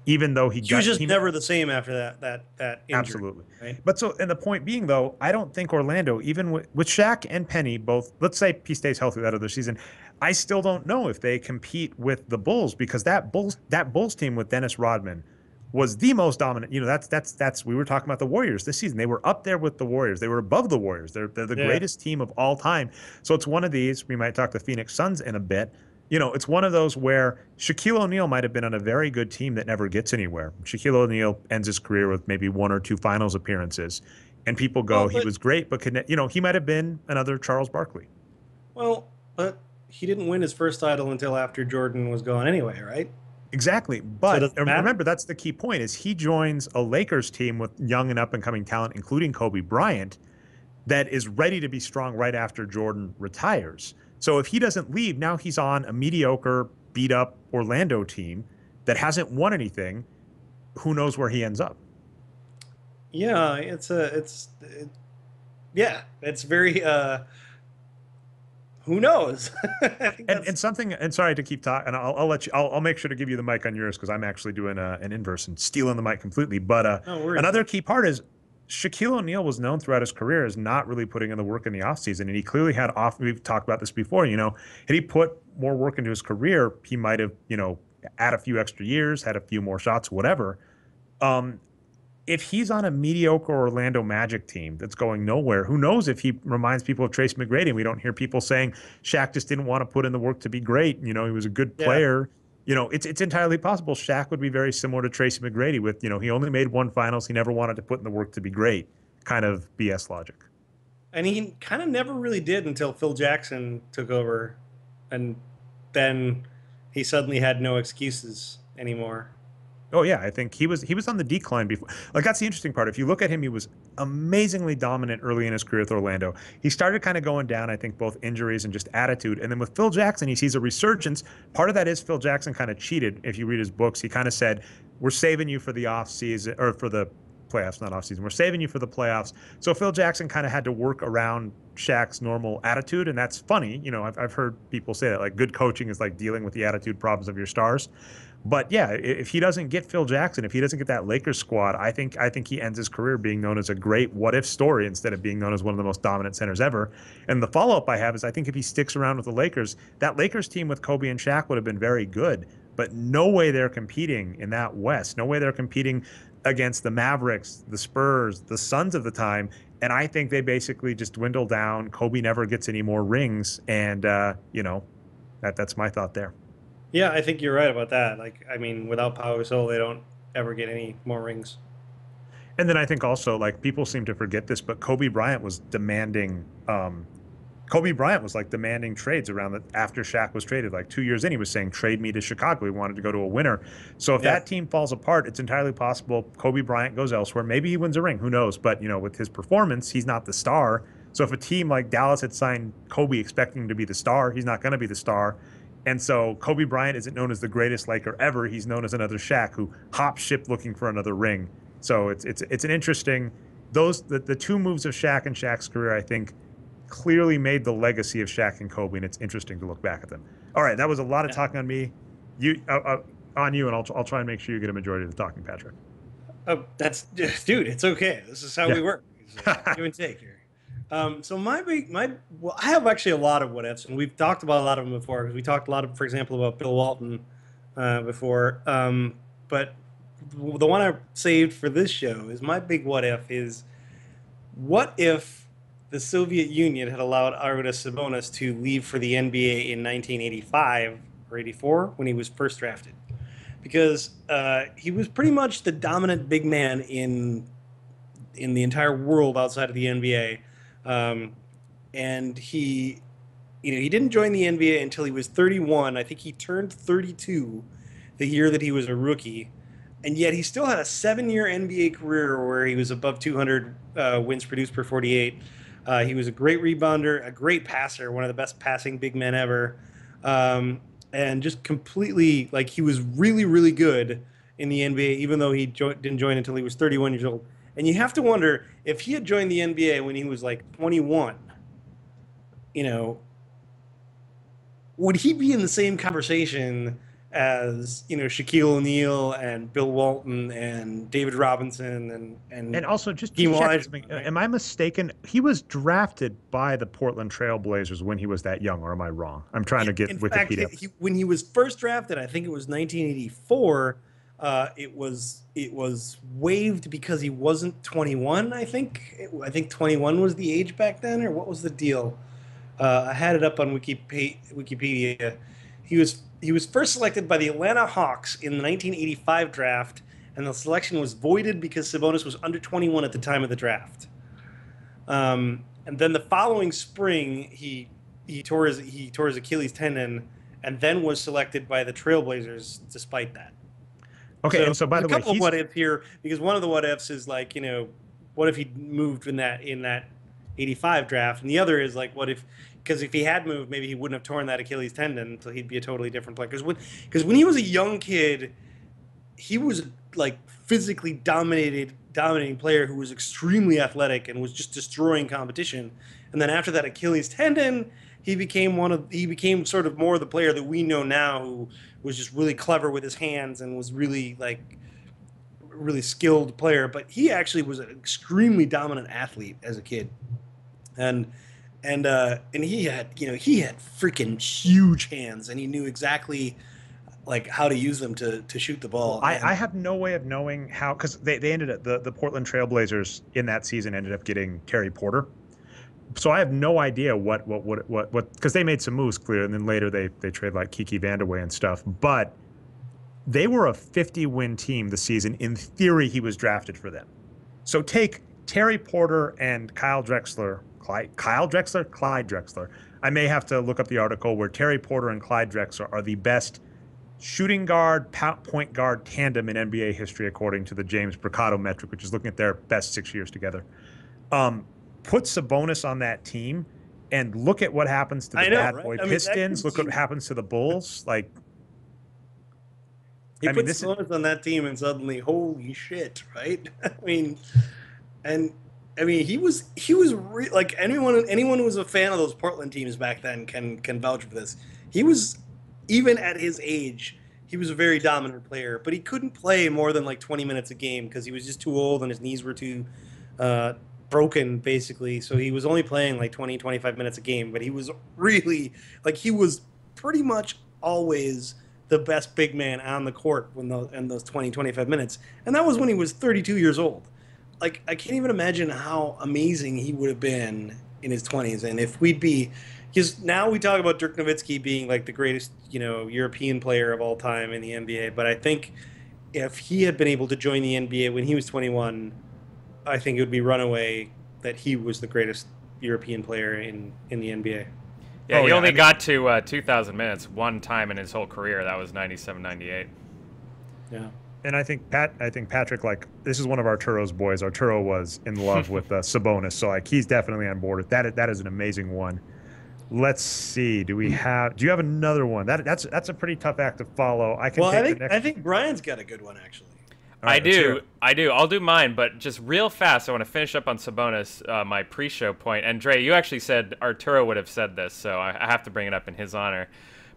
even though He was just never the same after that injury. absolutely. Right? But so, and the point being, though, I don't think Orlando, even with Shaq and Penny, both, let's say he stays healthy that other season, I still don't know if they compete with the Bulls, because that Bulls team with Dennis Rodman was the most dominant. You know, that's we were talking about the Warriors this season. They were up there with the Warriors. They were above the Warriors. They're the Yeah. greatest team of all time. So it's one of these. We might talk the Phoenix Suns in a bit. You know, it's one of those where Shaquille O'Neal might have been on a very good team that never gets anywhere. Shaquille O'Neal ends his career with maybe 1 or 2 finals appearances, and people go, Well, he was great, but could, you know, he might have been another Charles Barkley. but he didn't win his first title until after Jordan was gone anyway, right? Exactly. So it But doesn't matter. remember, that's the key point is he joins a Lakers team with young and up and coming talent, including Kobe Bryant, that is ready to be strong right after Jordan retires. So if he doesn't leave, now he's on a mediocre, beat up Orlando team that hasn't won anything. Who knows where he ends up? Yeah, yeah, it's very who knows? I think And something, and sorry to keep talking, and I'll let you, I'll make sure to give you the mic on yours because I'm actually doing an inverse and stealing the mic completely. But no worries. another key part is Shaquille O'Neal was known throughout his career as not really putting in the work in the offseason. And he clearly had we've talked about this before, you know, had he put more work into his career, he might have, you know, had a few extra years, had a few more shots, whatever. If he's on a mediocre Orlando Magic team that's going nowhere, who knows if he reminds people of Tracy McGrady? And we don't hear people saying Shaq just didn't want to put in the work to be great. You know, he was a good player. You know, it's entirely possible Shaq would be very similar to Tracy McGrady with, you know, he only made 1 finals. He never wanted to put in the work to be great. Kind of BS logic. And he kind of never really did until Phil Jackson took over, and then he suddenly had no excuses anymore. Oh yeah, I think he was on the decline before. Like that's the interesting part. If you look at him, he was amazingly dominant early in his career with Orlando. He started kind of going down, I think, both injuries and just attitude. And then with Phil Jackson, he sees a resurgence. Part of that is Phil Jackson kind of cheated. If you read his books, he kind of said, "We're saving you for the off season or for the playoffs, not off season. We're saving you for the playoffs." So Phil Jackson kind of had to work around Shaq's normal attitude, and that's funny. You know, I've heard people say that like good coaching is like dealing with the attitude problems of your stars. But yeah, if he doesn't get Phil Jackson, if he doesn't get that Lakers squad, I think he ends his career being known as a great what if story instead of being known as one of the most dominant centers ever. And the follow up I have is I think if he sticks around with the Lakers, that Lakers team with Kobe and Shaq would have been very good. But no way they're competing in that West. No way they're competing against the Mavericks, the Spurs, the Suns of the time. And I think they basically just dwindle down. Kobe never gets any more rings. And, you know, that's my thought there. Yeah, I think you're right about that. Like, I mean, without Pau Gasol, they don't ever get any more rings. And then I think also, like, people seem to forget this, but Kobe Bryant was demanding demanding trades around after Shaq was traded. Like 2 years in, he was saying, trade me to Chicago. He wanted to go to a winner. So if that team falls apart, it's entirely possible Kobe Bryant goes elsewhere. Maybe he wins a ring. Who knows? But, you know, with his performance, he's not the star. So if a team like Dallas had signed Kobe expecting him to be the star, he's not going to be the star. And so Kobe Bryant isn't known as the greatest Laker ever. He's known as another Shaq who hops ship looking for another ring. So it's an interesting the 2 moves of Shaq and Shaq's career, I think, clearly made the legacy of Shaq and Kobe, and it's interesting to look back at them. All right, that was a lot of talking on me, on you, and I'll try and make sure you get a majority of the talking, Patrick. Oh, dude, it's okay. This is how we work. Give and take here. So well, I have actually a lot of what ifs, and we've talked about a lot of them before because we talked a lot of, for example, about Bill Walton before. But the one I saved for this show is my big what if is, what if the Soviet Union had allowed Arvydas Sabonis to leave for the NBA in 1985 or 84 when he was first drafted? Because he was pretty much the dominant big man in the entire world outside of the NBA. And he didn't join the NBA until he was 31. I think he turned 32 the year that he was a rookie. And yet he still had a 7-year NBA career where he was above 200 wins produced per 48. He was a great rebounder, a great passer, one of the best passing big men ever. And just completely, like, he was really, really good in the NBA, even though he didn't join until he was 31 years old. And you have to wonder, if he had joined the NBA when he was like 21, you know, would he be in the same conversation as, you know, Shaquille O'Neal and Bill Walton and David Robinson and And also, just Hakeem check Olajuwon, something. right? Am I mistaken? He was drafted by the Portland Trail Blazers when he was that young, or am I wrong? I'm trying to get In fact, Wikipedia. when he was first drafted, I think it was 1984. It was waived because he wasn't 21. I think 21 was the age back then, or what was the deal? I had it up on Wikipedia. He was first selected by the Atlanta Hawks in the 1985 draft, and the selection was voided because Sabonis was under 21 at the time of the draft. And then the following spring, he tore his Achilles tendon, and then was selected by the Trailblazers despite that. Okay, So and so by there's the a way, couple of what ifs here, because one of the what ifs is like, you know, what if he moved in that 85 draft, and the other is like, what if, because if he had moved, maybe he wouldn't have torn that Achilles tendon, so he'd be a totally different player. Because when he was a young kid, he was like physically dominating player who was extremely athletic and was just destroying competition. And then after that Achilles tendon, he became sort of more the player that we know now, who was just really clever with his hands and was really like really skilled player. But he actually was an extremely dominant athlete as a kid, and and he had, you know, he had freaking huge hands, and he knew exactly like how to use them to shoot the ball. I have no way of knowing how, because they ended up, the Portland Trailblazers in that season ended up getting Terry Porter. So I have no idea what because they made some moves clear, and then later they trade like Kiki Vandeweghe and stuff. But they were a 50-win team the season. In theory, he was drafted for them. So take Terry Porter and Clyde Drexler. I may have to look up the article where Terry Porter and Clyde Drexler are the best shooting guard, point guard tandem in NBA history, according to the James Mercado metric, which is looking at their best 6 years together. Put Sabonis on that team and look at what happens to the Bad Boy Pistons. Look what happens to the Bulls. Like, he put Sabonis on that team, and suddenly, holy shit, right? He was like, anyone who was a fan of those Portland teams back then can vouch for this. He was, even at his age, he was a very dominant player, but he couldn't play more than like 20 minutes a game because he was just too old and his knees were too broken, basically. So he was only playing like 20, 25 minutes a game, but he was really, like, he was pretty much always the best big man on the court in those 20, 25 minutes. And that was when he was 32 years old. Like, I can't even imagine how amazing he would have been in his 20s. And if we'd be, because now we talk about Dirk Nowitzki being like the greatest, you know, European player of all time in the NBA. But I think if he had been able to join the NBA when he was 21, I think it would be runaway that he was the greatest European player in the NBA. Yeah, he only got to 2,000 minutes one time in his whole career. That was 97-98. Yeah. And I think Patrick, like, this is one of Arturo's boys. Arturo was in love with Sabonis, so like he's definitely on board with that. That is an amazing one. Let's see. Do you have another one? That's a pretty tough act to follow. I think Brian's got a good one, actually. Right, I do. I'll do mine, but just real fast, I want to finish up on Sabonis, my pre-show point. And Dre, you actually said Arturo would have said this, so I have to bring it up in his honor.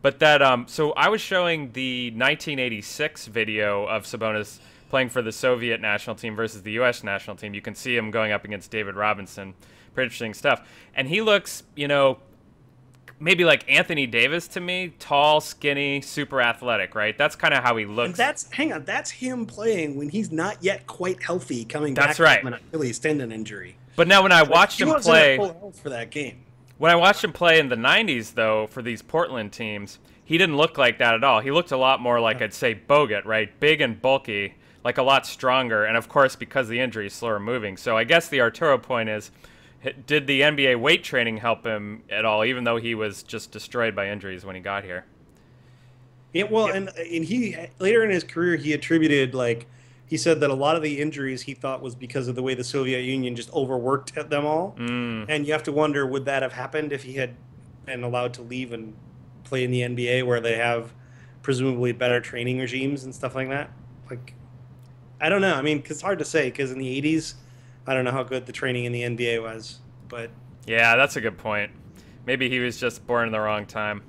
But that, so I was showing the 1986 video of Sabonis playing for the Soviet national team versus the U.S. national team. You can see him going up against David Robinson. Pretty interesting stuff. And he looks, you know, maybe like Anthony Davis to me, tall, skinny, super athletic, right? That's kind of how he looks. And that's him playing when he's not yet quite healthy, coming back from an Achilles tendon injury. But now when I watched him play, full health for that game. When I watched him play in the 90s, though, for these Portland teams, he didn't look like that at all. He looked a lot more like, I'd say, Bogut, right? Big and bulky, like a lot stronger. And, of course, because of the injury, slower moving. So I guess the Arturo point is, did the NBA weight training help him at all, even though he was just destroyed by injuries when he got here? Yeah, well, and he, later in his career, he attributed, like, he said that a lot of the injuries he thought was because of the way the Soviet Union just overworked them all. And you have to wonder, would that have happened if he had been allowed to leave and play in the NBA, where they have presumably better training regimes and stuff like that? Like, I don't know. I mean, 'cause it's hard to say, because in the 80s, I don't know how good the training in the NBA was. But yeah, that's a good point. Maybe he was just born in the wrong time.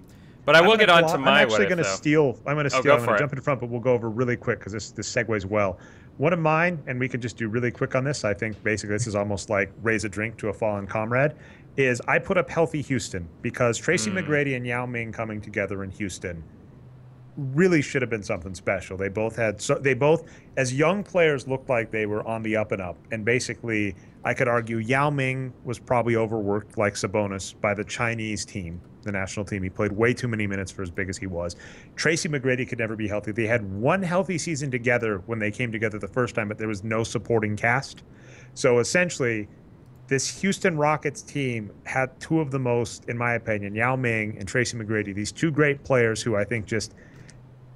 But I will get on to my I'm actually what if, going to though. steal. I'm going to Oh, steal. go I'm going for to it. jump in front, but we'll go over really quick because this segues well. One of mine, and we could just do really quick on this. I think basically this is almost like raise a drink to a fallen comrade. Is I put up healthy Houston because Tracy McGrady and Yao Ming coming together in Houston really should have been something special. They both had as young players looked like they were on the up and up. And basically, I could argue Yao Ming was probably overworked like Sabonis by the Chinese team, the national team. He played way too many minutes for as big as he was. Tracy McGrady could never be healthy. They had one healthy season together when they came together the first time, but there was no supporting cast. So essentially, this Houston Rockets team had two of the most, in my opinion, Yao Ming and Tracy McGrady, these two great players who I think just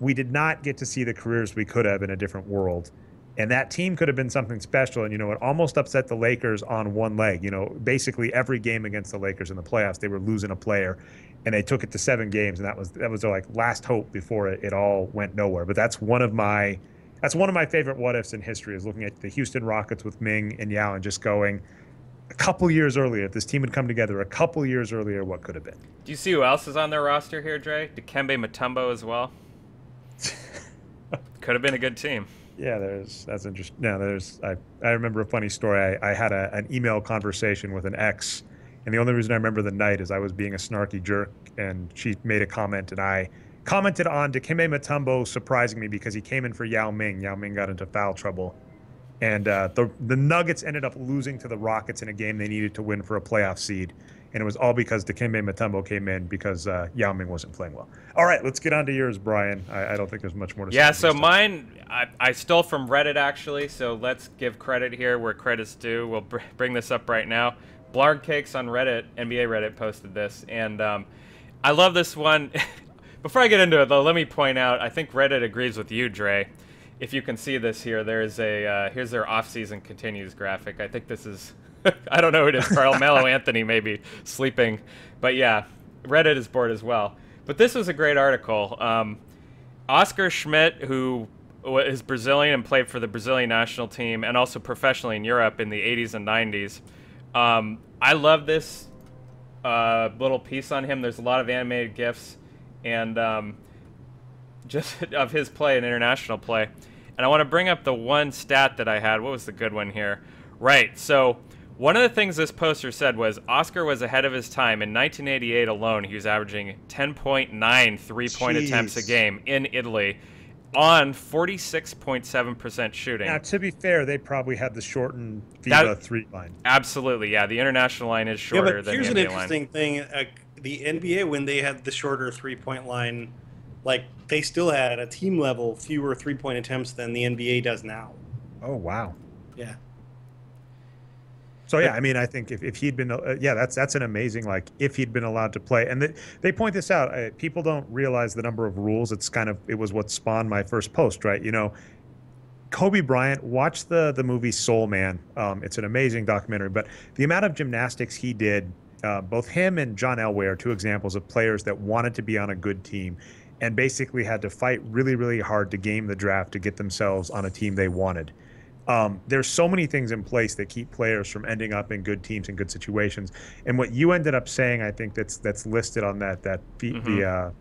we did not get to see the careers we could have in a different world. And that team could have been something special. And, it almost upset the Lakers on one leg. Basically every game against the Lakers in the playoffs, they were losing a player and they took it to 7 games. And that was their like last hope before it all went nowhere. But that's one of my favorite what ifs in history, is looking at the Houston Rockets with Ming and Yao and just going a couple years earlier, if this team had come together a couple years earlier, what could have been? Do you see who else is on their roster here, Dre? Dikembe Mutombo as well. Could have been a good team. Yeah, that's interesting. No, I remember a funny story. I had an email conversation with an ex, and the only reason I remember the night is I was being a snarky jerk, and she made a comment, and I commented on Dikembe Mutombo surprising me because he came in for Yao Ming. Yao Ming got into foul trouble, and the Nuggets ended up losing to the Rockets in a game they needed to win for a playoff seed. And it was all because Dikembe Mutombo came in because Yao Ming wasn't playing well. All right, let's get on to yours, Brian. I don't think there's much more to say. Yeah, so mine, I stole from Reddit, actually, so let's give credit here where credit's due. We'll bring this up right now. Blarg Cakes on Reddit, NBA Reddit, posted this, and I love this one. Before I get into it, though, let me point out, I think Reddit agrees with you, Dre. If you can see this here, there's here's their off-season continues graphic. I think this is... I don't know who it is. Carmelo Anthony maybe sleeping. But yeah, Reddit is bored as well. But this was a great article. Oscar Schmidt, who is Brazilian and played for the Brazilian national team and also professionally in Europe in the 80s and 90s. I love this little piece on him. There's a lot of animated GIFs and just of his play and international play. And I want to bring up the one stat that I had. What was the good one here? Right, so... one of the things this poster said was Oscar was ahead of his time. In 1988 alone, he was averaging 10.9 three-point attempts a game in Italy on 46.7% shooting. Now, to be fair, they probably had the shortened FIBA 3 line. Absolutely, yeah. The international line is shorter than the NBA line. Here's an interesting thing. The NBA, when they had the shorter three-point line, like they still had at a team level fewer three-point attempts than the NBA does now. Oh, wow. Yeah. So yeah, I mean, I think if he'd been, that's an amazing, like, if he'd been allowed to play. And they point this out. People don't realize the number of rules. It was what spawned my first post, right? Kobe Bryant, watch the movie Soul Man. It's an amazing documentary, but the amount of gymnastics he did, both him and John Elway are two examples of players that wanted to be on a good team and basically had to fight really, really hard to game the draft to get themselves on a team they wanted. There's so many things in place that keep players from ending up in good teams and good situations. And what you ended up saying, I think that's listed on the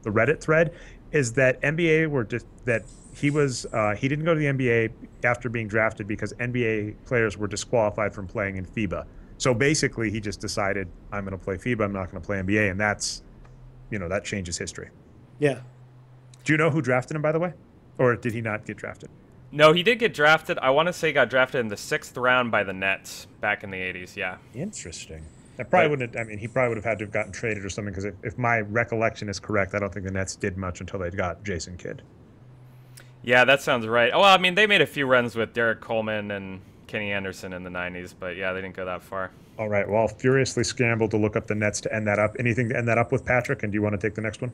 Reddit thread, is that NBA were just that he didn't go to the NBA after being drafted because NBA players were disqualified from playing in FIBA. So basically, he just decided, I'm going to play FIBA, I'm not going to play NBA, and that changes history. Yeah. Do you know who drafted him, by the way, or did he not get drafted? No, he did get drafted. I want to say he got drafted in the 6th round by the Nets back in the 80s, yeah. Interesting. That probably wouldn't have, he probably would have had to have gotten traded or something, because if my recollection is correct, I don't think the Nets did much until they got Jason Kidd. Yeah, that sounds right. Oh, well, I mean, they made a few runs with Derek Coleman and Kenny Anderson in the 90s, but yeah, they didn't go that far. All right, well, I'll furiously scramble to look up the Nets to end that up. Anything to end that up with, Patrick, and do you want to take the next one?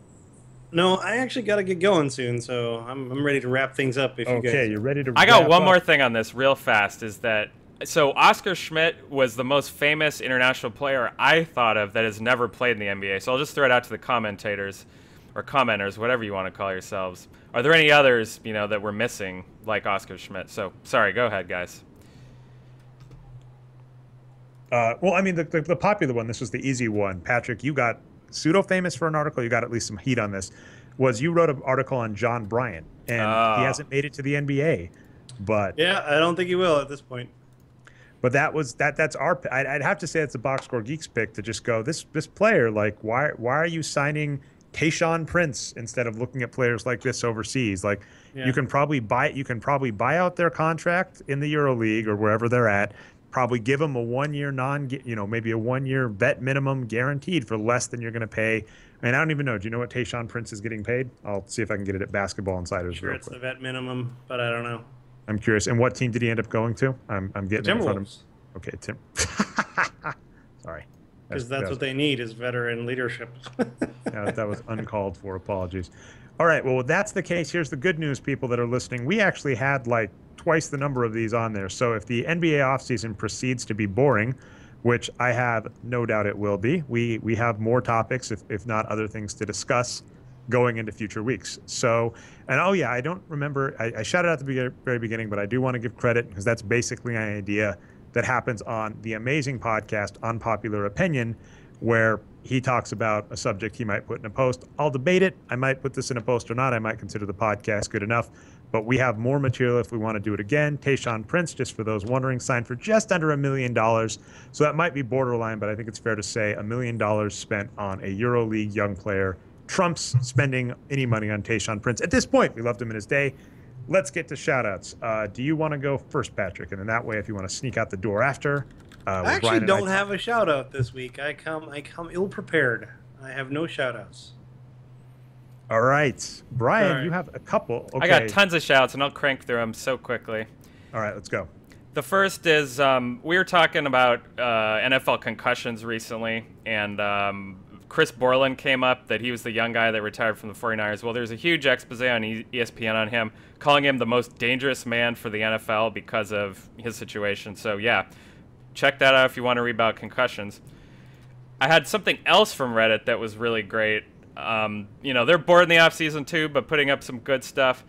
No, I actually got to get going soon, so I'm ready to wrap things up. Okay, you're ready to I got wrap one up. more thing on this real fast, is that, so Oscar Schmidt was the most famous international player I thought of that has never played in the NBA, so I'll just throw it out to the commentators, or commenters, whatever you want to call yourselves. Are there any others, that we're missing, like Oscar Schmidt? So, sorry, go ahead, guys. Well, I mean, the popular one, this was the easy one. Patrick, you got pseudo famous for an article. You got at least some heat on this. Was you wrote an article on John Bryant, and he hasn't made it to the NBA. But yeah, I don't think he will at this point. But that's our. I'd have to say it's a Box Score Geeks pick to just go this player. Like, why are you signing Tayshaun Prince instead of looking at players like this overseas? Like, you can probably buy out their contract in the EuroLeague or wherever they're at. Probably give them a 1 year maybe a 1 year vet minimum guaranteed for less than you're going to pay. And I don't even know. Do you know what Tayshaun Prince is getting paid? I'll see if I can get it at Basketball Insiders. Sure, it's the vet minimum, but I don't know. I'm curious. And what team did he end up going to? I'm getting in front of him. Okay, Tim. Sorry. Because that's what they need is veteran leadership. Yeah, that was uncalled for. Apologies. All right. Well, that's the case. Here's the good news, people that are listening. We actually had like twice the number of these on there. So if the NBA offseason proceeds to be boring, which I have no doubt it will be, we have more topics, if not other things to discuss going into future weeks. So, and oh yeah, I don't remember, I shouted out at the very beginning, but I do want to give credit because that's basically an idea that happens on the amazing podcast Unpopular Opinion, where he talks about a subject he might put in a post. I'll debate it. I might put this in a post or not. I might consider the podcast good enough, but we have more material if we want to do it again. Tayshaun Prince, just for those wondering, signed for just under $1 million. So that might be borderline, but I think it's fair to say $1 million spent on a EuroLeague young player trumps spending any money on Tayshaun Prince. At this point, we loved him in his day. Let's get to shout-outs. Do you want to go first, Patrick? And then that way, if you want to sneak out the door after. I actually don't have a shout-out this week. I come ill-prepared. I have no shout-outs. All right. Brian, you have a couple. Okay. I got tons of shout-outs, and I'll crank through them so quickly. All right, let's go. The first is we were talking about NFL concussions recently, and Chris Borland came up that he was the young guy that retired from the 49ers. Well, there's a huge expose on ESPN on him, calling him the most dangerous man for the NFL because of his situation. So, yeah, check that out if you want to read about concussions. I had something else from Reddit that was really great. They're bored in the offseason too, but putting up some good stuff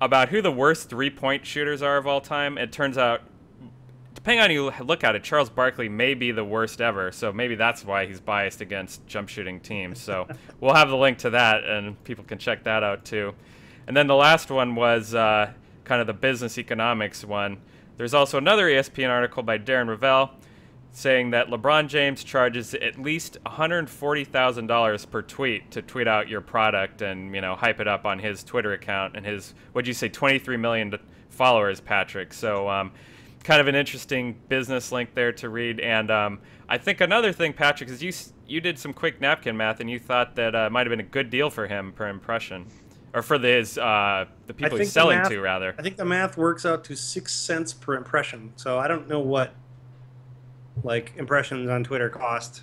about who the worst three-point shooters are of all time. It turns out, depending on how you look at it, Charles Barkley may be the worst ever, so maybe that's why he's biased against jump shooting teams. So we'll have the link to that, and people can check that out too. And then the last one was kind of the business economics one. There's also another ESPN article by Darren Ravel saying that LeBron James charges at least $140,000 per tweet to tweet out your product and, hype it up on his Twitter account and his, what'd you say, 23 million followers, Patrick. So kind of an interesting business link there to read. And I think another thing, Patrick, is you did some quick napkin math and you thought that might have been a good deal for him per impression. Or for the people he's selling to, rather. I think the math works out to 6 cents per impression. So I don't know what impressions on Twitter cost.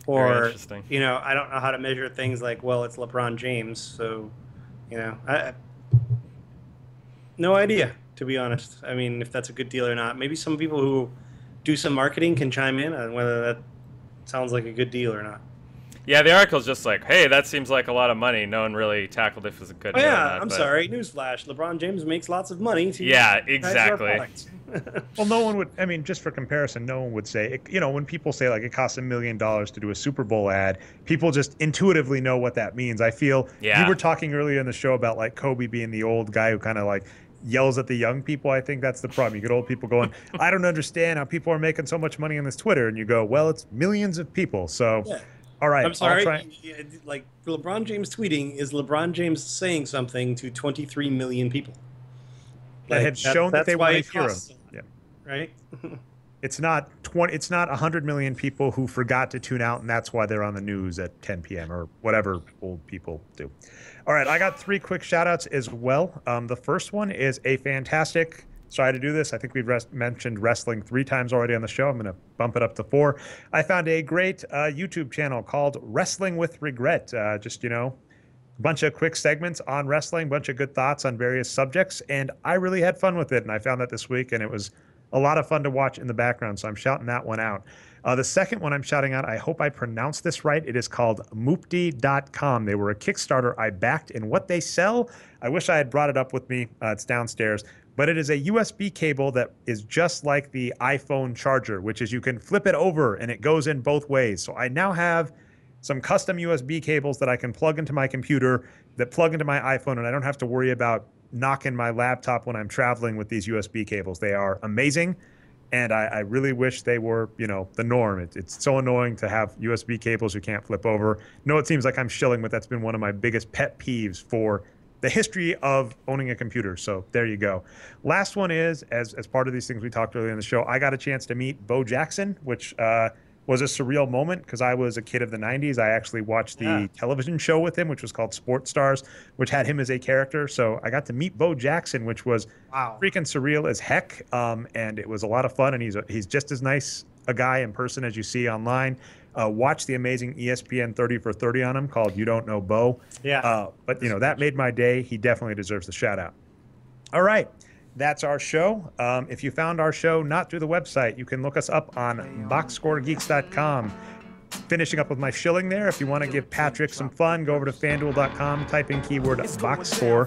Or, I don't know how to measure things like, well, it's LeBron James. So, no idea, to be honest. I mean, if that's a good deal or not. Maybe some people who do some marketing can chime in on whether that sounds like a good deal or not. Yeah, the article's just like, hey, that seems like a lot of money. No one really tackled if it was a good deal or not. I'm sorry. Newsflash. LeBron James makes lots of money. Yeah, exactly. Well, no one would, just for comparison, no one would say, when people say it costs $1 million to do a Super Bowl ad, people just intuitively know what that means. I feel you were talking earlier in the show about Kobe being the old guy who kind of yells at the young people. I think that's the problem. You get old people going, I don't understand how people are making so much money on this Twitter. And you go, well, it's millions of people. So... Yeah. All right. I'm sorry. LeBron James tweeting is LeBron James saying something to 23 million people that have shown that they want to hear him. Yeah. Right. It's not 100 million people who forgot to tune out, and that's why they're on the news at 10 p.m. or whatever old people do. All right. I got 3 quick shout outs as well. The first one is a fantastic. Sorry to do this. I think we've mentioned wrestling 3 times already on the show. I'm going to bump it up to 4. I found a great YouTube channel called Wrestling with Regret. A bunch of quick segments on wrestling, bunch of good thoughts on various subjects, and I really had fun with it. And I found that this week, and it was a lot of fun to watch in the background, so I'm shouting that one out. The second one I'm shouting out, I hope I pronounced this right. It is called Moopty.com. They were a Kickstarter I backed, and what they sell, I wish I had brought it up with me. It's downstairs. But it is a USB cable that is just like the iPhone charger, which is you can flip it over and it goes in both ways. So I now have some custom USB cables that I can plug into my computer, that plug into my iPhone, and I don't have to worry about knocking my laptop when I'm traveling with these USB cables. They are amazing. And I really wish they were, the norm. It's so annoying to have USB cables you can't flip over. No, it seems like I'm shilling, but that's been one of my biggest pet peeves for the history of owning a computer. So there you go. Last one is, as part of these things we talked earlier in the show, I got a chance to meet Bo Jackson, which was a surreal moment because I was a kid of the 90s. I actually watched the television show with him, which was called Sports Stars, which had him as a character. So I got to meet Bo Jackson, which was freaking surreal as heck. And it was a lot of fun. And he's just as nice a guy in person as you see online. Watch the amazing ESPN 30 for 30 on him called You Don't Know Bo. Yeah. But, that made my day. He definitely deserves the shout out. All right. That's our show. If you found our show not through the website, you can look us up on boxscoregeeks.com. Finishing up with my shilling there. If you want to give Patrick some fun, go over to fanduel.com, type in keyword Boxscore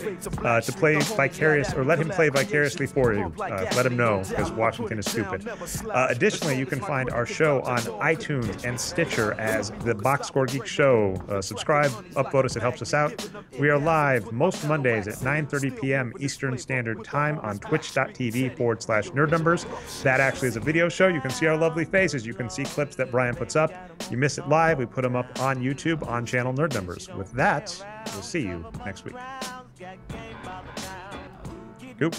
to play vicarious, or let him play vicariously for you. Let him know, because Washington is stupid. Additionally, you can find our show on iTunes and Stitcher as the Boxscore Geeks Show. Subscribe, upvote us, it helps us out. We are live most Mondays at 9:30 p.m. Eastern Standard Time on twitch.tv/nerd numbers. That actually is a video show. You can see our lovely faces. You can see clips that Brian puts up. You miss it live, we put them up on YouTube on channel Nerd Numbers. With that, we'll see you next week. Goop.